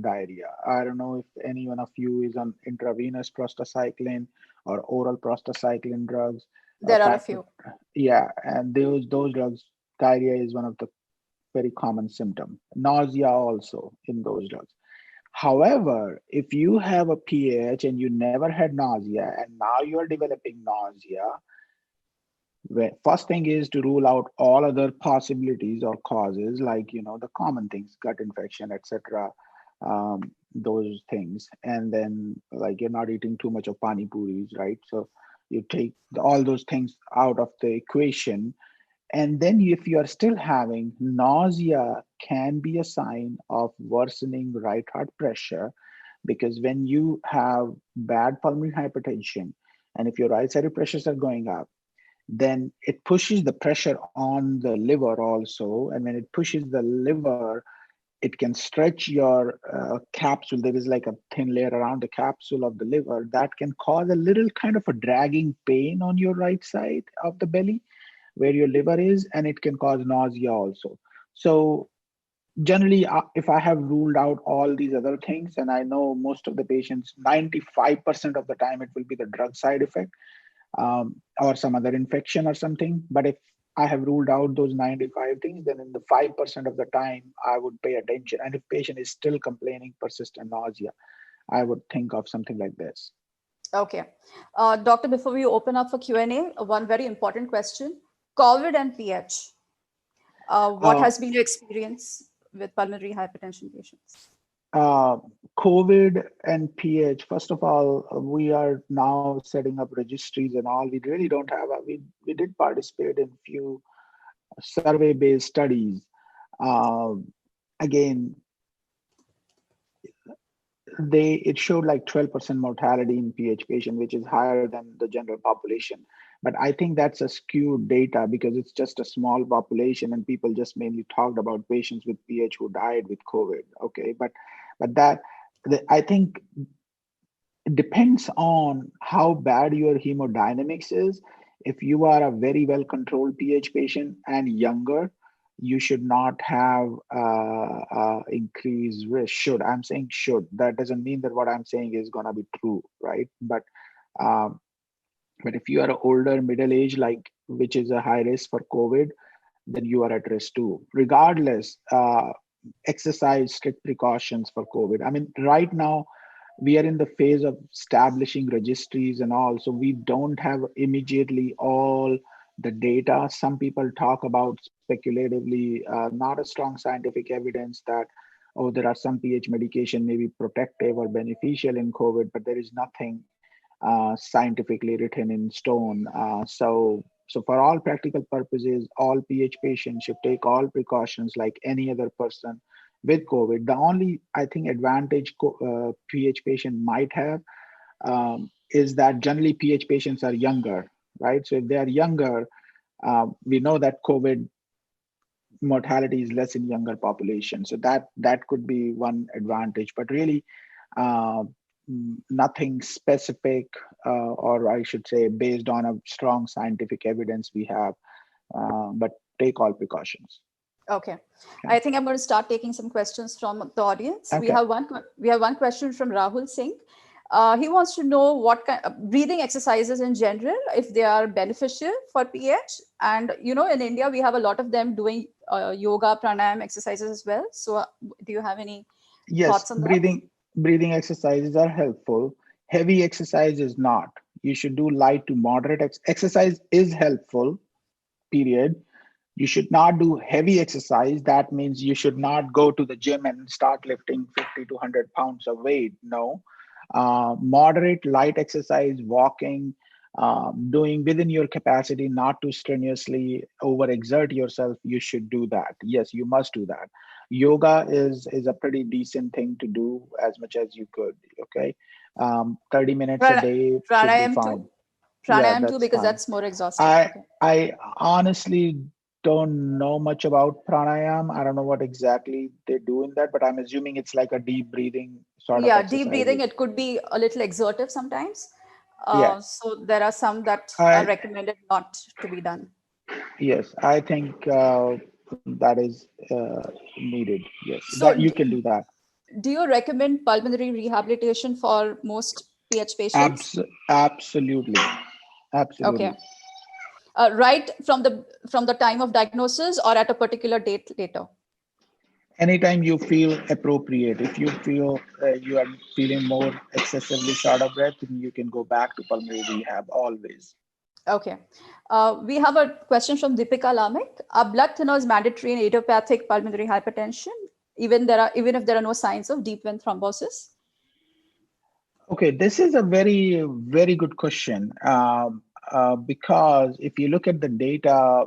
diarrhea. I don't know if any one of you is on intravenous prostacyclin or oral prostacyclin drugs. There are a Fact, few. yeah, and those drugs, diarrhea is one of the very common symptom. Nausea also in those drugs. However, if you have a pH and you never had nausea and now you are developing nausea, first thing is to rule out all other possibilities or causes, like the common things, gut infection, etc. Those things, and then like you're not eating too much of pani puris, right? So you take all those things out of the equation, and then if you are still having nausea, can be a sign of worsening right heart pressure, because when you have bad pulmonary hypertension and if your right side pressures are going up, then it pushes the pressure on the liver also. And when it pushes the liver, it can stretch your capsule. There is like a thin layer around the capsule of the liver that can cause a little kind of a dragging pain on your right side of the belly where your liver is, and it can cause nausea also. So generally, if I have ruled out all these other things, and I know most of the patients, 95% of the time it will be the drug side effect, or some other infection or something. But if I have ruled out those 95 things, then in the 5% of the time, I would pay attention. And if patient is still complaining persistent nausea, I would think of something like this. Okay. Doctor, before we open up for Q&A, one very important question. COVID and pH. What Uh, has been your experience with pulmonary hypertension patients? uh, COVID and pH, first of all, we are now setting up registries and all. We really don't have, we did participate in few survey-based studies. Um, Again, it showed like 12% mortality in PH patient, which is higher than the general population. But I think that's a skewed data because it's just a small population and people just mainly talked about patients with PH who died with COVID. Okay, but that I think depends on how bad your hemodynamics is. If you are a very well controlled PH patient and younger, you should not have increased risk. Should, I'm saying should. That doesn't mean that what I'm saying is going to be true, right? Um, but if you are older, middle age, like which is a high risk for COVID, then you are at risk too. Regardless, exercise strict precautions for COVID. I mean, right now we are in the phase of establishing registries and all, so we don't have immediately all the data. Some people talk about speculatively, not a strong scientific evidence that, oh, there are some pH medication may be protective or beneficial in COVID, but there is nothing scientifically written in stone. So for all practical purposes, all PH patients should take all precautions like any other person with COVID. The only, I think, advantage PH patient might have is that generally PH patients are younger, right? So if they are younger, we know that COVID mortality is less in younger population. So that could be one advantage, but really uh, nothing specific, or I should say based on a strong scientific evidence we have, but take all precautions. Okay. Okay. I think I'm going to start taking some questions from the audience. Okay. We have one question from Rahul Singh. He wants to know what kind of breathing exercises in general, if they are beneficial for pH. And, in India, we have a lot of them doing yoga, pranayam exercises as well. So do you have any thoughts Yes, on that? breathing exercises are helpful. Heavy exercise is not. You should do light to moderate exercise is helpful, period. You should not do heavy exercise. That means you should not go to the gym and start lifting 50 to 100 pounds of weight. No. Moderate, light exercise, walking, doing within your capacity, not to strenuously overexert yourself. You should do that. Yes, you must do that. Yoga is a pretty decent thing to do as much as you could. Okay. 30 minutes a day should be Pranayam fine. too? Yeah, Pranayam too, that's because fine. that's more exhausting. I Okay. I honestly don't know much about pranayam. I don't know what exactly they do in that, but I'm assuming it's like a deep breathing sort of Yeah, deep breathing, exercises. it could be a little exertive sometimes. Yeah. So there are some that are I recommended not to be done. Yes, I think that is needed. Yes, So that you can do that. do you recommend pulmonary rehabilitation for most PH patients? Absolutely, absolutely. Okay. Right from the time of diagnosis or at a particular date later? Anytime you feel appropriate, if you feel you are feeling more excessively short of breath, then you can go back to pulmonary rehab always. Okay. We have a question from Deepika Lamek. Are blood thinners mandatory in idiopathic pulmonary hypertension, even if there are no signs of deep vein thrombosis? Okay, this is a very, very good question, because if you look at the data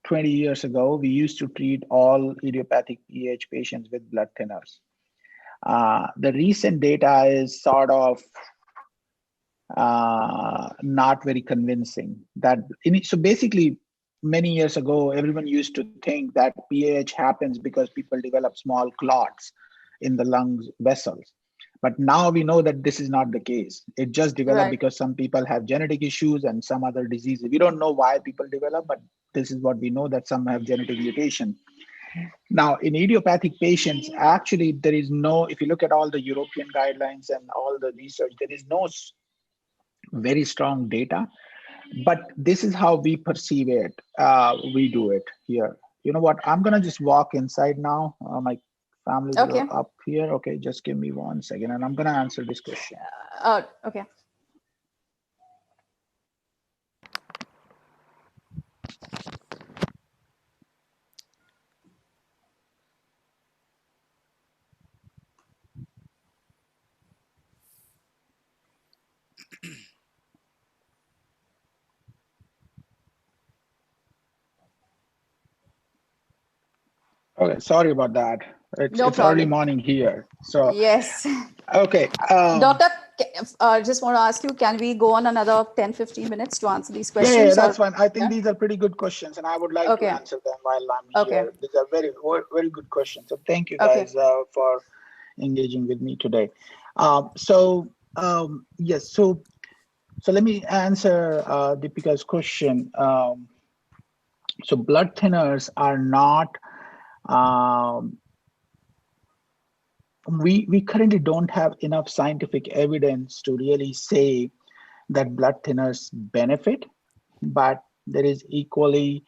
20 years ago, we used to treat all idiopathic PH patients with blood thinners. The recent data is sort of not very convincing. So basically, many years ago, everyone used to think that PAH happens because people develop small clots in the lungs vessels. But now we know that this is not the case. It just developed Right. because some people have genetic issues and some other diseases. We don't know why people develop, but this is what we know, that some have genetic mutation. Now, in idiopathic patients, actually, there is no, if you look at all the European guidelines and all the research, there is no very strong data, but this is how we perceive it. We do it here. You know what? I'm going to just walk inside now. My family's Okay. up here. Okay, just give me 1 second and I'm going to answer this question. Okay. Okay, sorry about that. No It's early problem. morning here. So, Yes. okay. Doctor, just want to ask you, can we go on another 10, 15 minutes to answer these Yeah, questions? that's Or fine. I think yeah? these are pretty good questions, and I would like to Okay. answer them while I'm Okay. here. These are very, very good questions. So thank you Okay. guys for engaging with me today. Yes, so let me answer Deepika's question. So blood thinners are not. Um, we currently don't have enough scientific evidence to really say that blood thinners benefit, but there is equally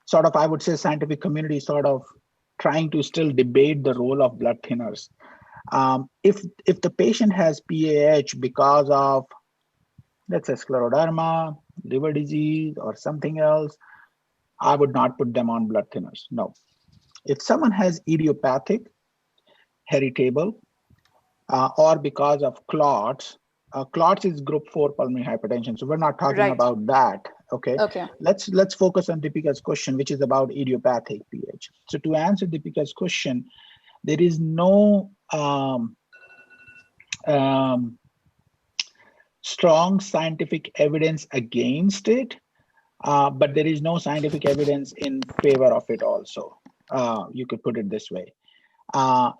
sort of, I would say, scientific community sort of trying to still debate the role of blood thinners. If the patient has PAH because of, let's say, scleroderma, liver disease, or something else, I would not put them on blood thinners. No. If someone has idiopathic, heritable, or because of clots. Clots is group 4 pulmonary hypertension, so we're not talking Right. about that. Okay, Okay. let's focus on Deepika's question, which is about idiopathic PH. So to answer Deepika's question, there is no um, strong scientific evidence against it, but there is no scientific evidence in favor of it also. You could put it this way.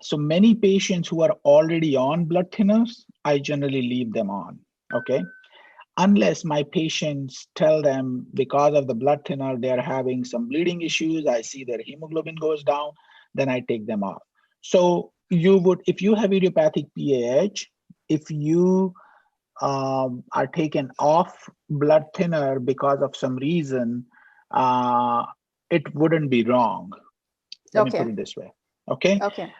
So many patients who are already on blood thinners, I generally leave them on, okay? Unless my patients tell them because of the blood thinner, they're having some bleeding issues, I see their hemoglobin goes down, then I take them off. So you would, if you have idiopathic PAH, if you are taken off blood thinner because of some reason, it wouldn't be wrong. Let me put Okay. it this way. Okay. Okay.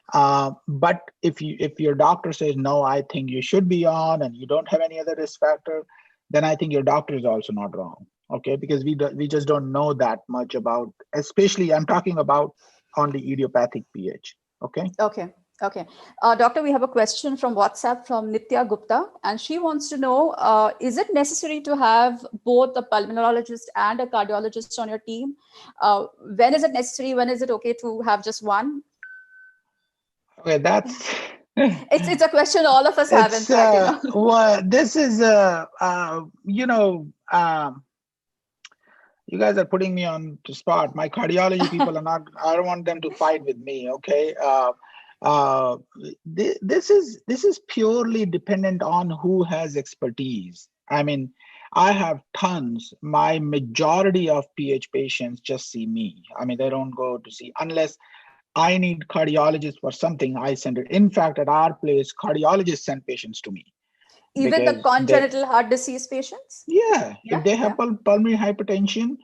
But if your doctor says no, I think you should be on, and you don't have any other risk factor, then I think your doctor is also not wrong. Okay, because we just don't know that much about, especially I'm talking about only idiopathic PH. Okay. Okay. Okay. Doctor, we have a question from WhatsApp from Nitya Gupta, and she wants to know, is it necessary to have both a pulmonologist and a cardiologist on your team? When is it necessary? When is it okay to have just one? Okay, that's It's a question all of us have, in it's fact, well, this is you know, you guys are putting me on to spot. My cardiology people are not, I don't want them to fight with me. Okay. Uh, this is purely dependent on who has expertise. I mean, I have tons. My majority of PH patients just see me. I mean, they don't go to see, unless I need cardiologists for something, I send it. In fact, at our place, cardiologists send patients to me even the because they, congenital heart disease patients. yeah, if Yeah. they Yeah. have pulmonary hypertension,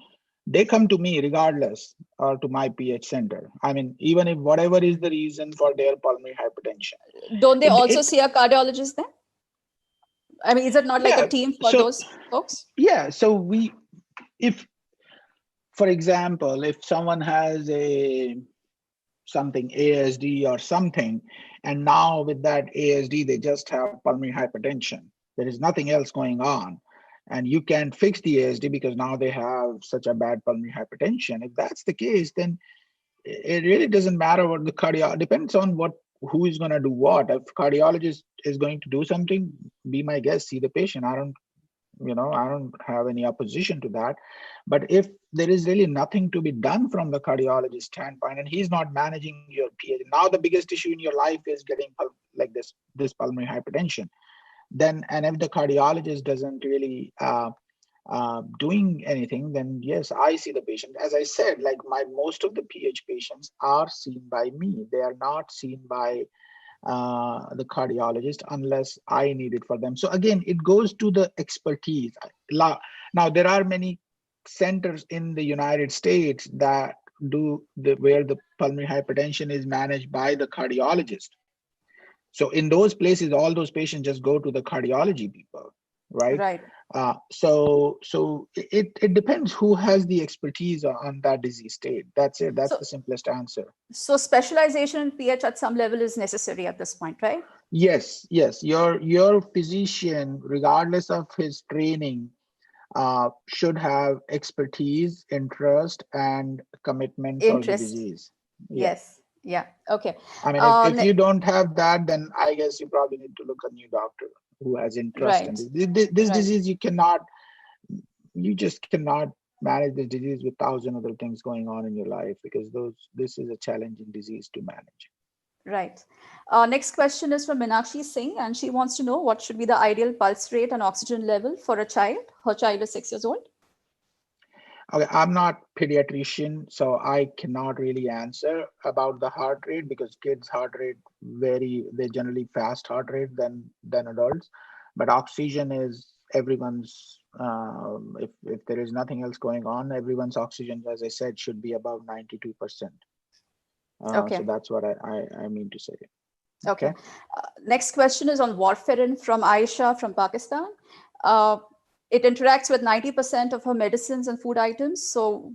they come to me regardless, or to my PH center. I mean, even if whatever is the reason for their pulmonary hypertension, Don't they also it see a cardiologist then? I mean, is it not like a yeah. team for So those folks? yeah, so if for example, if someone has a something ASD or something, and now with that ASD they just have pulmonary hypertension, there is nothing else going on, and you can't fix the ASD because now they have such a bad pulmonary hypertension. If that's the case, then it really doesn't matter what the cardio depends on what, who is going to do what. If cardiologist is going to do something, be my guest, see the patient. I don't have any opposition to that. But if there is really nothing to be done from the cardiologist standpoint, and he's not managing your PH, now the biggest issue in your life is getting like this pulmonary hypertension, then, and if the cardiologist doesn't really doing anything, then yes, I see the patient. As I said, like my most of the PH patients are seen by me. They are not seen by the cardiologist unless I need it for them. So again, it goes to the expertise. Now there are many centers in the United States that do where the pulmonary hypertension is managed by the cardiologist. So in those places, all those patients just go to the cardiology people, right? Right. So it depends who has the expertise on that disease state. That's it. That's So, the simplest answer. so specialization in PH at some level is necessary at this point, right? Yes, yes. Your physician, regardless of his training, should have expertise, interest, and commitment for the Interest. disease. Yeah. Yes. Yeah. Okay. I mean, if you don't have that, then I guess you probably need to look a new doctor who has interest in Right. this Right. disease. You just cannot manage this disease with thousand other things going on in your life, because this is a challenging disease to manage. Right. Next question is from Meenakshi Singh, and she wants to know what should be the ideal pulse rate and oxygen level for a child. Her child is 6 years old. Okay, I'm not pediatrician, so I cannot really answer about the heart rate because kids' heart rate they generally fast heart rate than adults. But oxygen is everyone's. If there is nothing else going on, everyone's oxygen, as I said, should be above 92%. So Okay. that's what I mean to say. Okay. Next question is on warfarin from Aisha from Pakistan. It interacts with 90% of her medicines and food items. So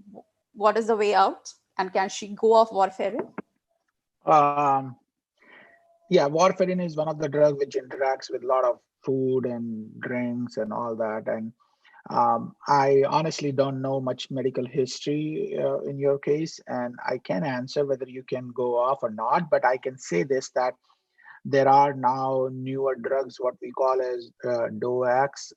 what is the way out? And can she go off warfarin? Um, yeah, warfarin is one of the drugs which interacts with a lot of food and drinks and all that. And I honestly don't know much medical history in your case, and I can answer whether you can go off or not. But I can say this, that there are now newer drugs, what we call as DOACs,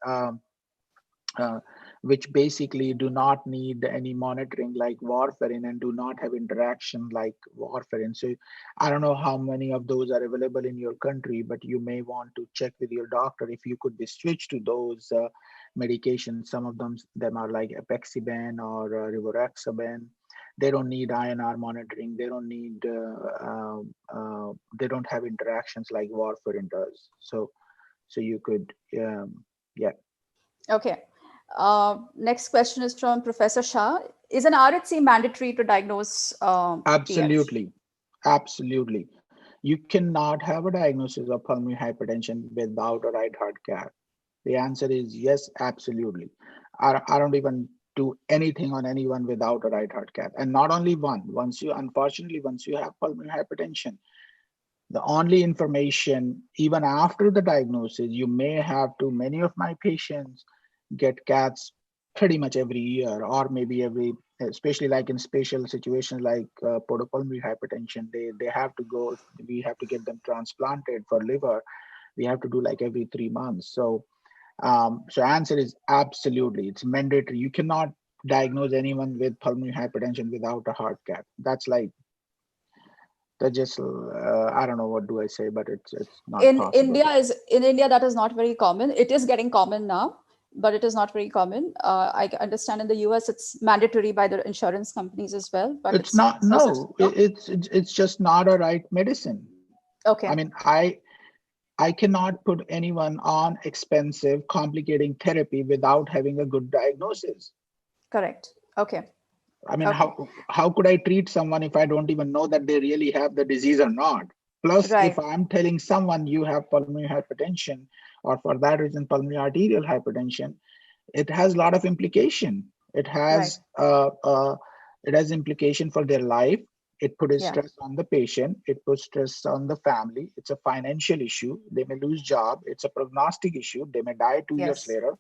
uh, which basically do not need any monitoring like warfarin and do not have interaction like warfarin. So I don't know how many of those are available in your country, but you may want to check with your doctor if you could be switched to those medications. Some of them are like apexaban or rivaroxaban. They don't need INR monitoring. They don't need they don't have interactions like warfarin does. So you could yeah. Okay. Next question is from Professor Shah. Is an RHC mandatory to diagnose PH? Absolutely. Absolutely. You cannot have a diagnosis of pulmonary hypertension without a right heart cath. The answer is yes, absolutely. I don't even do anything on anyone without a right heart cath. And not only one. Unfortunately, once you have pulmonary hypertension, the only information, even after the diagnosis, you may have to, many of my patients get caths pretty much every year, or maybe especially like in special situations like portopulmonary hypertension, they have to go, we have to get them transplanted for liver. We have to do like every 3 months. So answer is absolutely, it's mandatory. You cannot diagnose anyone with pulmonary hypertension without a heart cath. That's like, that just I don't know what do I say, but it's not possible. In India that is not very common. It is getting common now, but it is not very common. I understand in the US it's mandatory by the insurance companies as well, but It's it's not, no such. no, No? it's just not a right medicine. I Okay. mean, I cannot put anyone on expensive, complicating therapy without having a good diagnosis. Correct. Okay. I mean, Okay. how could I treat someone if I don't even know that they really have the disease or not? Plus, if Right. I'm telling someone you have pulmonary hypertension, or for that reason, pulmonary arterial hypertension, it has a lot of implication. Right. It has implication for their life. It puts Yeah. stress on the patient. It puts stress on the family. It's a financial issue. They may lose job. It's a prognostic issue. They may die 2 years Yes. later.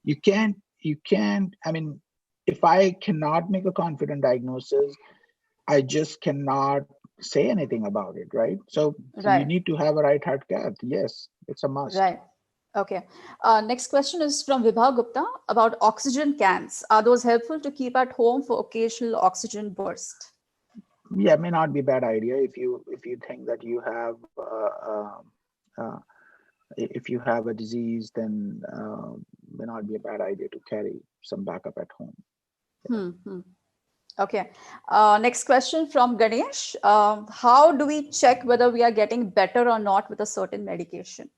You can't. I mean, if I cannot make a confident diagnosis, I just cannot say anything about it, right? So you Right. need to have a right heart cath. Yes, it's a must. Right. Okay. Next question is from Vibha Gupta about oxygen cans. Are those helpful to keep at home for occasional oxygen burst? Yeah, it may not be a bad idea if you think that you have uh, if you have a disease, then may not be a bad idea to carry some backup at home. Hmm. Okay. Next question from Ganesh. How do we check whether we are getting better or not with a certain medication?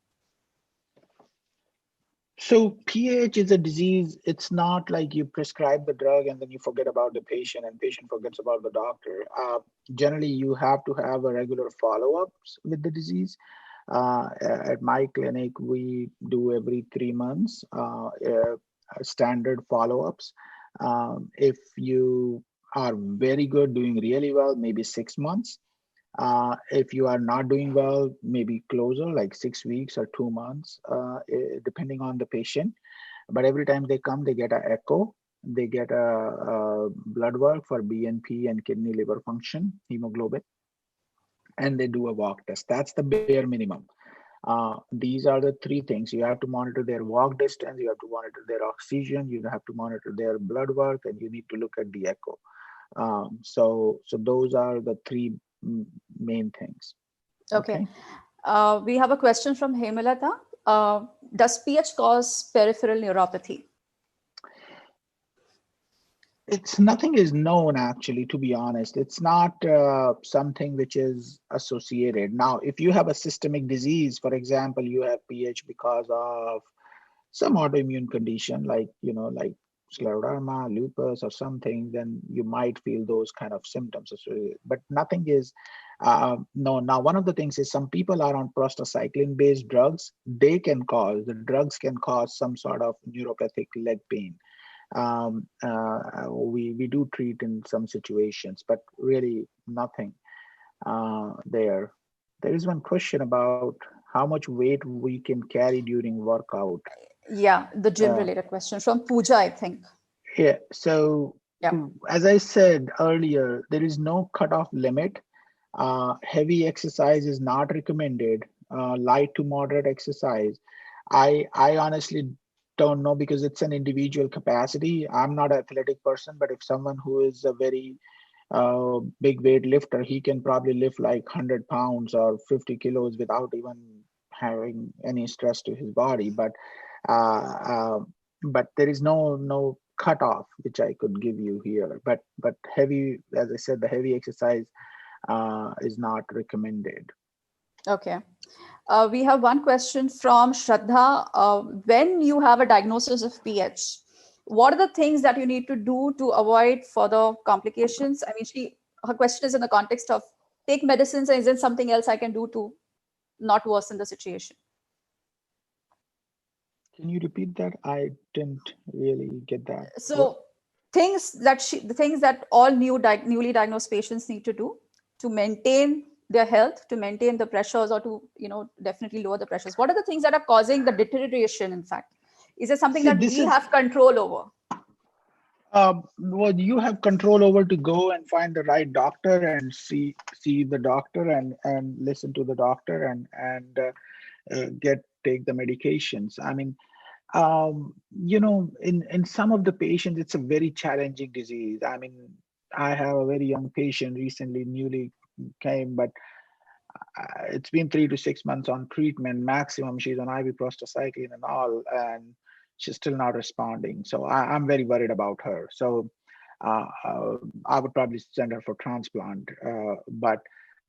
So PH is a disease. It's not like you prescribe the drug and then you forget about the patient and patient forgets about the doctor. Generally, you have to have a regular follow-ups with the disease. At my clinic, we do every 3 months standard follow-ups. If you are very good, doing really well, maybe 6 months. If you are not doing well, maybe closer, like 6 weeks or 2 months, depending on the patient. But every time they come, they get an echo, they get a blood work for BNP and kidney liver function, hemoglobin, and they do a walk test. That's the bare minimum. These are the three things. You have to monitor their walk distance, you have to monitor their oxygen, you have to monitor their blood work, and you need to look at the echo. So those are the three main things. Okay. Okay. We have a question from Hemalata. Does pH cause peripheral neuropathy? It's nothing is known actually, to be honest. It's not something which is associated. Now, if you have a systemic disease, for example, you have pH because of some autoimmune condition like scleroderma, lupus, or something, then you might feel those kind of symptoms associated. But nothing is no. Now, one of the things is some people are on prostacyclin based drugs. The drugs can cause some sort of neuropathic leg pain. We do treat in some situations, but really nothing there. There is one question about how much weight we can carry during workout. Yeah, the gym Uh, related question from Pooja, I think. yeah, so Yeah. as I said earlier, there is no cutoff limit. Heavy exercise is not recommended. Light to moderate exercise. I honestly don't know because it's an individual capacity. I'm not an athletic person, but if someone who is a very big weight lifter, he can probably lift like 100 pounds or 50 kilos without even having any stress to his body. Uh, uh, but there is no cutoff which I could give you here. But heavy, as I said, the heavy exercise is not recommended. Okay. We have one question from Shraddha. When you have a diagnosis of PH, what are the things that you need to do to avoid further complications? I mean, her question is in the context of take medicines, and is there something else I can do to not worsen the situation? Can you repeat that? I didn't really get that. What? So the things that all newly diagnosed patients need to do to maintain their health, to maintain the pressures, or to definitely lower the pressures. What are the things that are causing the deterioration? In fact, is there something See, that this we is have control over? well, you have control over to go and find the right doctor and see the doctor and listen to the doctor and get take the medications. I mean, in some of the patients, it's a very challenging disease. I mean, I have a very young patient recently, newly came, but it's been 3 to 6 months on treatment maximum. She's on IV prostacyclin and all, and she's still not responding. So I'm very worried about her. So I would probably send her for transplant. But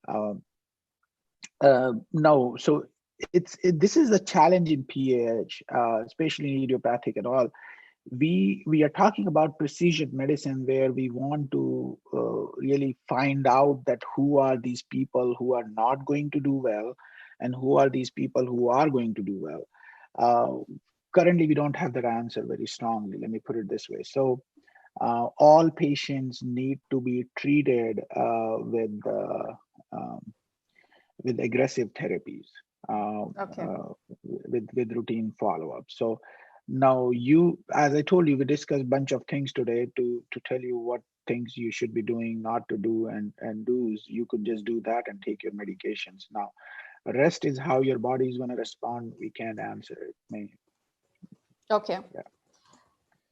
uh, no, so this is a challenge in PAH, especially in idiopathic and all. We are talking about precision medicine where we want to really find out that who are these people who are not going to do well and who are these people who are going to do well. Currently we don't have that answer very strongly, let me put it this way. So all patients need to be treated um, with aggressive therapies, uh, Okay. with routine follow-up. So now you, as I told you, we discussed a bunch of things today to tell you what things you should be doing, not to do, and do's. You could just do that and take your medications. Now, rest is how your body is going to respond. We can't answer it. Okay. Yeah.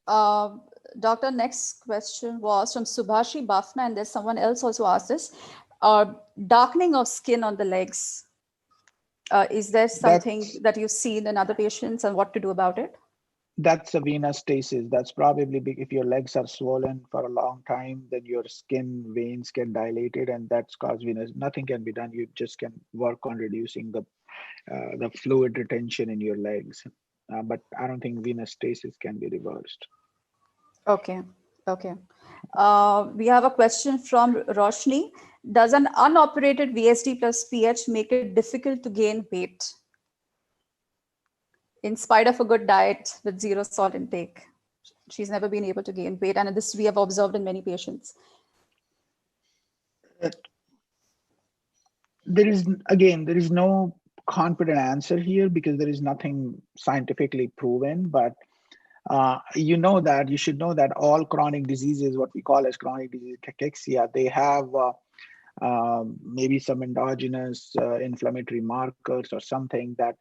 Uh, Doctor, next question was from Subhashi Bafna, and there's someone else also asked this. Darkening of skin on the legs. Is there something That's that you've seen in other patients, and what to do about it? that's a venous stasis. That's probably big. If your legs are swollen for a long time, then your skin veins get dilated, and that's caused venous. Nothing can be done. You just can work on reducing the fluid retention in your legs. But I don't think venous stasis can be reversed. Okay. Okay. We have a question from Roshni. Does an unoperated VSD plus PH make it difficult to gain weight in spite of a good diet with zero salt intake? She's never been able to gain weight, and this we have observed in many patients. Uh, there is no confident answer here because there is nothing scientifically proven. But you should know that all chronic diseases, what we call as chronic disease cachexia, they have maybe some endogenous inflammatory markers or something that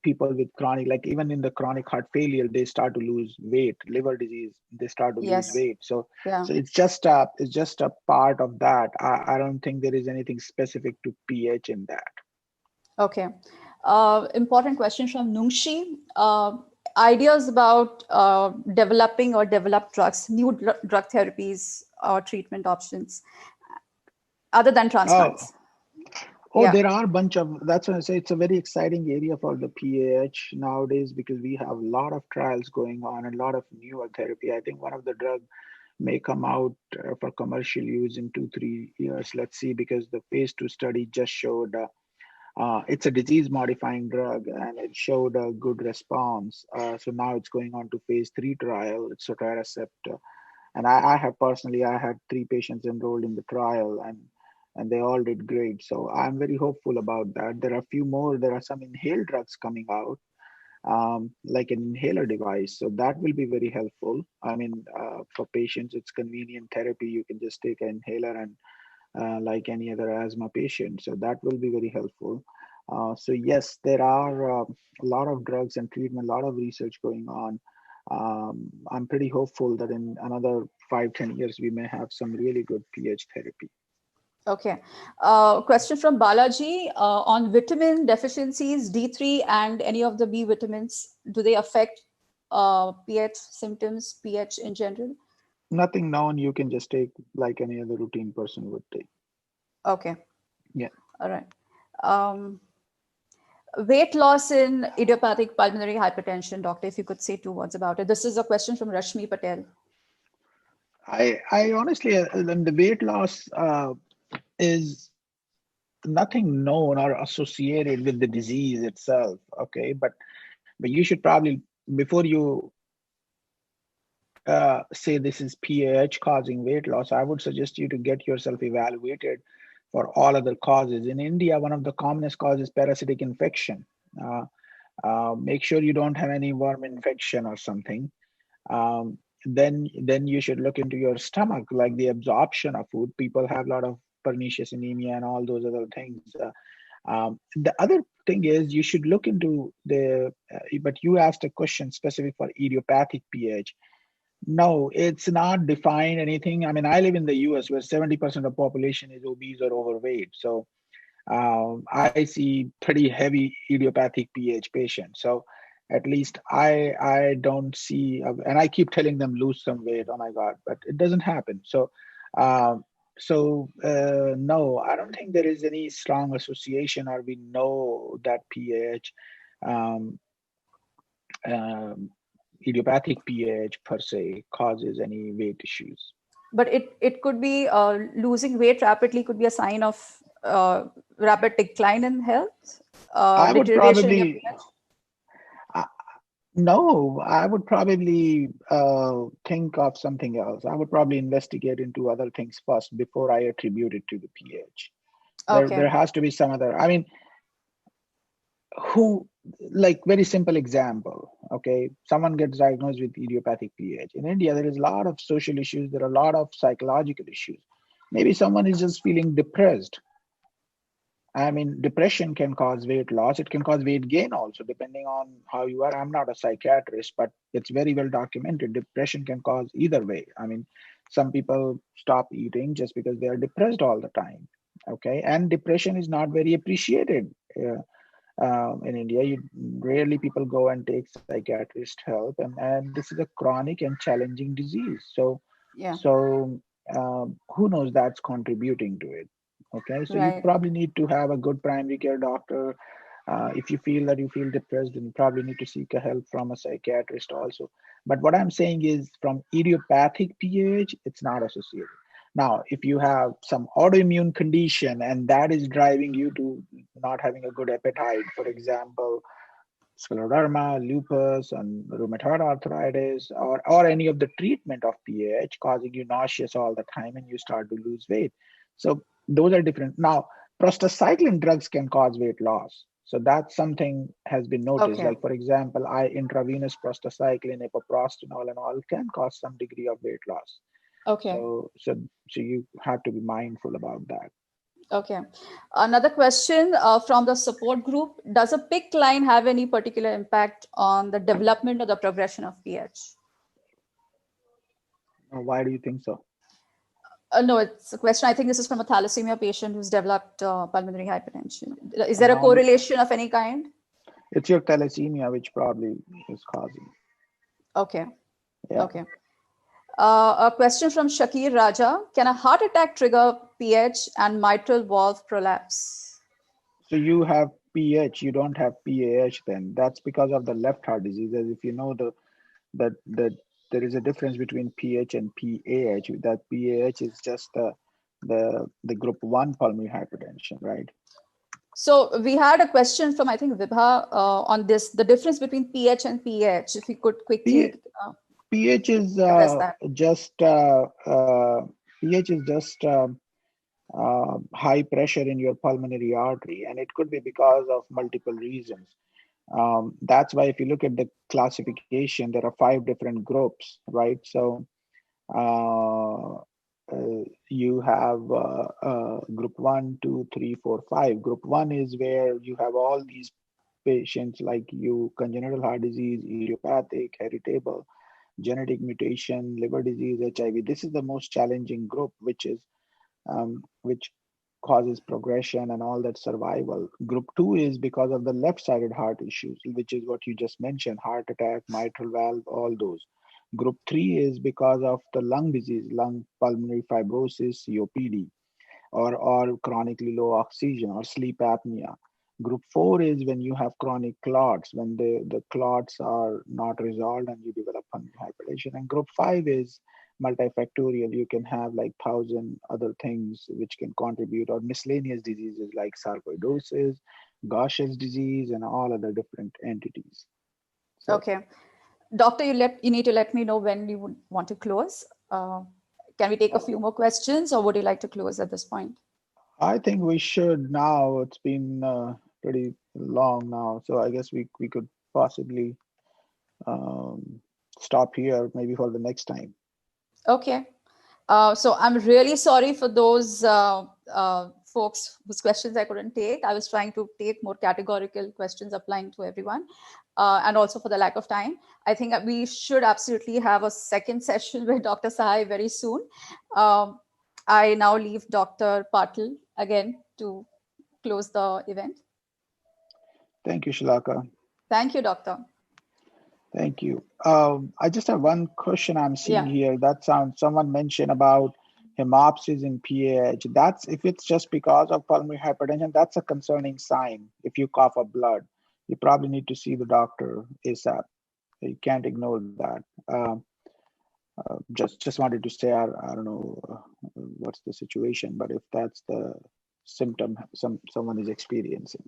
people with chronic, like even in the chronic heart failure, they start to lose weight. Liver disease, they start to lose Yes. weight. So Yeah. so it's just a part of that. I don't think there is anything specific to pH in that. Okay. Important question from Nungshi. Ideas about developing or developed drugs, new drug therapies or treatment options other than Oh, transplants. oh, Yeah. there are a bunch of, that's why I say it's a very exciting area for the PAH nowadays because we have a lot of trials going on and a lot of newer therapy. I think one of the drug may come out for commercial use in 2, 3 years. Let's see, because the phase 2 study just showed it's a disease modifying drug and it showed a good response. So now it's going on to phase 3 trial. It's sotatercept. And I have personally, I had 3 patients enrolled in the trial and they all did great. So I'm very hopeful about that. There are a few more. There are some inhaled drugs coming out, like an inhaler device. So that will be very helpful. I mean, for patients, it's convenient therapy. You can just take an inhaler and like any other asthma patient. So that will be very helpful. So yes, there are a lot of drugs and treatment, a lot of research going on. I'm pretty hopeful that in another 5, 10 years, we may have some really good pH therapy. Okay. Question from Balaji on vitamin deficiencies, D3 and any of the B vitamins. Do they affect pH symptoms, pH in general? Nothing known. You can just take like any other routine person would take. Okay. Yeah. All right. Weight loss in idiopathic pulmonary hypertension, doctor, if you could say 2 words about it. This is a question from Rashmi Patel. I honestly, the weight loss is nothing known or associated with the disease itself. Okay, but you should probably, before you say this is PAH causing weight loss, I would suggest you to get yourself evaluated for all other causes. In India, one of the commonest causes is parasitic infection. Uh, make sure you don't have any worm infection or something. Then you should look into your stomach, like the absorption of food. People have a lot of pernicious anemia and all those other things. The other thing is you should look into but you asked a question specific for idiopathic PH. No, it's not defined anything. I mean, I live in the US where 70% of the population is obese or overweight. So I see pretty heavy idiopathic PH patients. So at least I don't see, and I keep telling them lose some weight. Oh my God, but it doesn't happen. So no, I don't think there is any strong association, or we know that PH, um, um, idiopathic PH per se causes any weight issues. But it could be losing weight rapidly could be a sign of rapid decline in health, I would deterioration in your probably pH. uh, no, I would probably think of something else. I would probably investigate into other things first before I attribute it to the pH. There Okay. has to be some other. I mean, who, like, very simple example. Okay, someone gets diagnosed with idiopathic PH. In India, there is a lot of social issues. There are a lot of psychological issues. Maybe someone is just feeling depressed. I mean, depression can cause weight loss. It can cause weight gain also, depending on how you are. I'm not a psychiatrist, but it's very well documented. Depression can cause either way. I mean, some people stop eating just because they are depressed all the time. Okay, and depression is not very appreciated in India. Rarely people go and take psychiatrist help, and this is a chronic and challenging disease. Yeah. So who knows that's contributing to it? Okay, so you Right. probably need to have a good primary care doctor. If you feel that you feel depressed, then you probably need to seek a help from a psychiatrist also. But what I'm saying is, from idiopathic PAH, it's not associated. Now, if you have some autoimmune condition and that is driving you to not having a good appetite, for example, scleroderma, lupus, and rheumatoid arthritis, or any of the treatment of PAH causing you nauseous all the time and you start to lose weight. So those are different. Now, prostacyclin drugs can cause weight loss. So that's something has been noticed. Okay. Like, for example, intravenous prostacyclin, epoprostenol, and all can cause some degree of weight loss. Okay. So you have to be mindful about that. Okay. Another question from the support group. Does a PIC line have any particular impact on the development or the progression of pH? Why do you think so? No, it's a question. I think this is from a thalassemia patient who's developed pulmonary hypertension. Is there a No, correlation of any kind? it's your thalassemia which probably is causing. Okay. Yeah. Okay. A question from Shakir Raja. Can a heart attack trigger PH and mitral valve prolapse? So you have PH, you don't have PAH then. That's because of the left heart disease. As if you know that there is a difference between PH and PAH. That PAH is just the group 1 pulmonary hypertension, right? So we had a question from, I think, Vibha on this, the difference between PH and PH. If you could quickly PH is address that. just PH is just high pressure in your pulmonary artery, and it could be because of multiple reasons. That's why if you look at the classification, there are 5 different groups, right? So you have group 1, 2, 3, 4, 5. Group 1 is where you have all these patients like you, congenital heart disease, idiopathic, heritable, genetic mutation, liver disease, HIV. This is the most challenging group, which causes progression and all that survival. Group 2 is because of the left-sided heart issues, which is what you just mentioned, heart attack, mitral valve, all those. Group 3 is because of the lung disease, lung pulmonary fibrosis, COPD, or chronically low oxygen or sleep apnea. Group 4 is when you have chronic clots, when the clots are not resolved and you develop pulmonary hypertension. And group 5 is multifactorial. You can have like 1,000 other things which can contribute, or miscellaneous diseases like sarcoidosis, Gaucher's disease, and all other different entities. So, okay. Doctor, you need to let me know when you would want to close. Can we take a few more questions, or would you like to close at this point? I think we should now. It's been pretty long now, so I guess we could possibly stop here maybe for the next time. Okay. So I'm really sorry for those folks whose questions I couldn't take. I was trying to take more categorical questions applying to everyone, and also for the lack of time. I think we should absolutely have a second session with Dr. Sahay very soon. I now leave Dr. Patil again to close the event. Thank you, Shalaka. Thank you, Doctor. Thank you. I just have one question I'm seeing here. That someone mentioned about hemoptysis in PAH. That's if it's just because of pulmonary hypertension, that's a concerning sign. If you cough up blood, you probably need to see the doctor ASAP. You can't ignore that. Just wanted to say, I don't know what's the situation, but if that's the symptom someone is experiencing.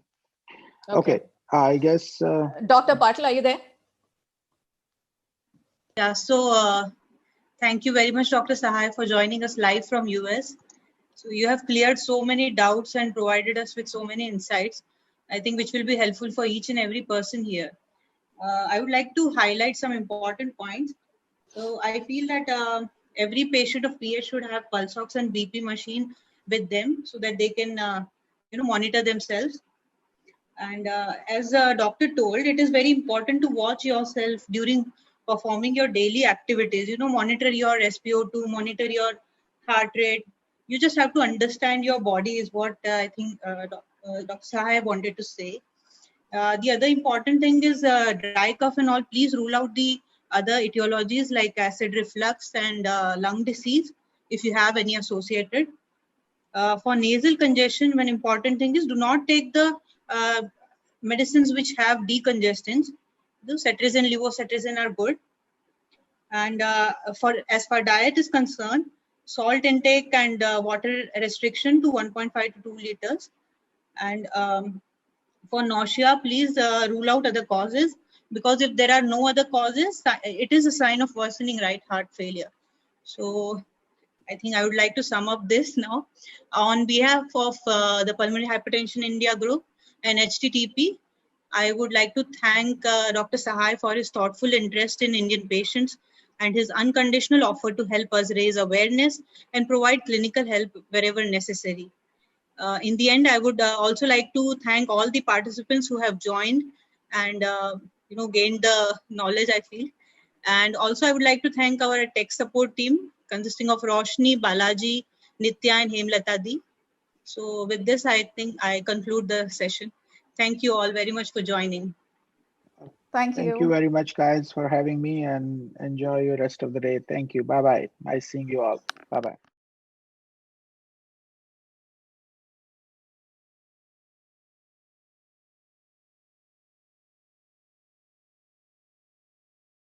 Okay, I guess. Dr. Patil, are you there? Yeah, so thank you very much, Dr. Sahay, for joining us live from US. So you have cleared so many doubts and provided us with so many insights, I think, which will be helpful for each and every person here. I would like to highlight some important points. So I feel that every patient of PH should have pulse ox and BP machine with them so that they can, monitor themselves. And as the doctor told, it is very important to watch yourself during performing your daily activities. Monitor your SpO2, monitor your heart rate. You just have to understand your body is what I think Dr. Sahay wanted to say. The other important thing is dry cough and all. Please rule out the other etiologies like acid reflux and lung disease if you have any associated. For nasal congestion, one important thing is do not take the medicines which have decongestants. The cetirizine, levocetirizine are good. And as far diet is concerned, salt intake and water restriction to 1.5 to 2 liters. And for nausea, please rule out other causes, because if there are no other causes, it is a sign of worsening right heart failure. So I think I would like to sum up this now. On behalf of the Pulmonary Hypertension India group and HTTP, I would like to thank Dr. Sahay for his thoughtful interest in Indian patients and his unconditional offer to help us raise awareness and provide clinical help wherever necessary. In the end, I would also like to thank all the participants who have joined and gained the knowledge, I feel. And also, I would like to thank our tech support team consisting of Roshni, Balaji, Nitya and Hemlata Di. So with this, I think I conclude the session. Thank you all very much for joining. Thank Thank you you. very much, guys, for having me, and enjoy your rest of the day. Thank you. Bye bye. Nice seeing you all. Bye bye.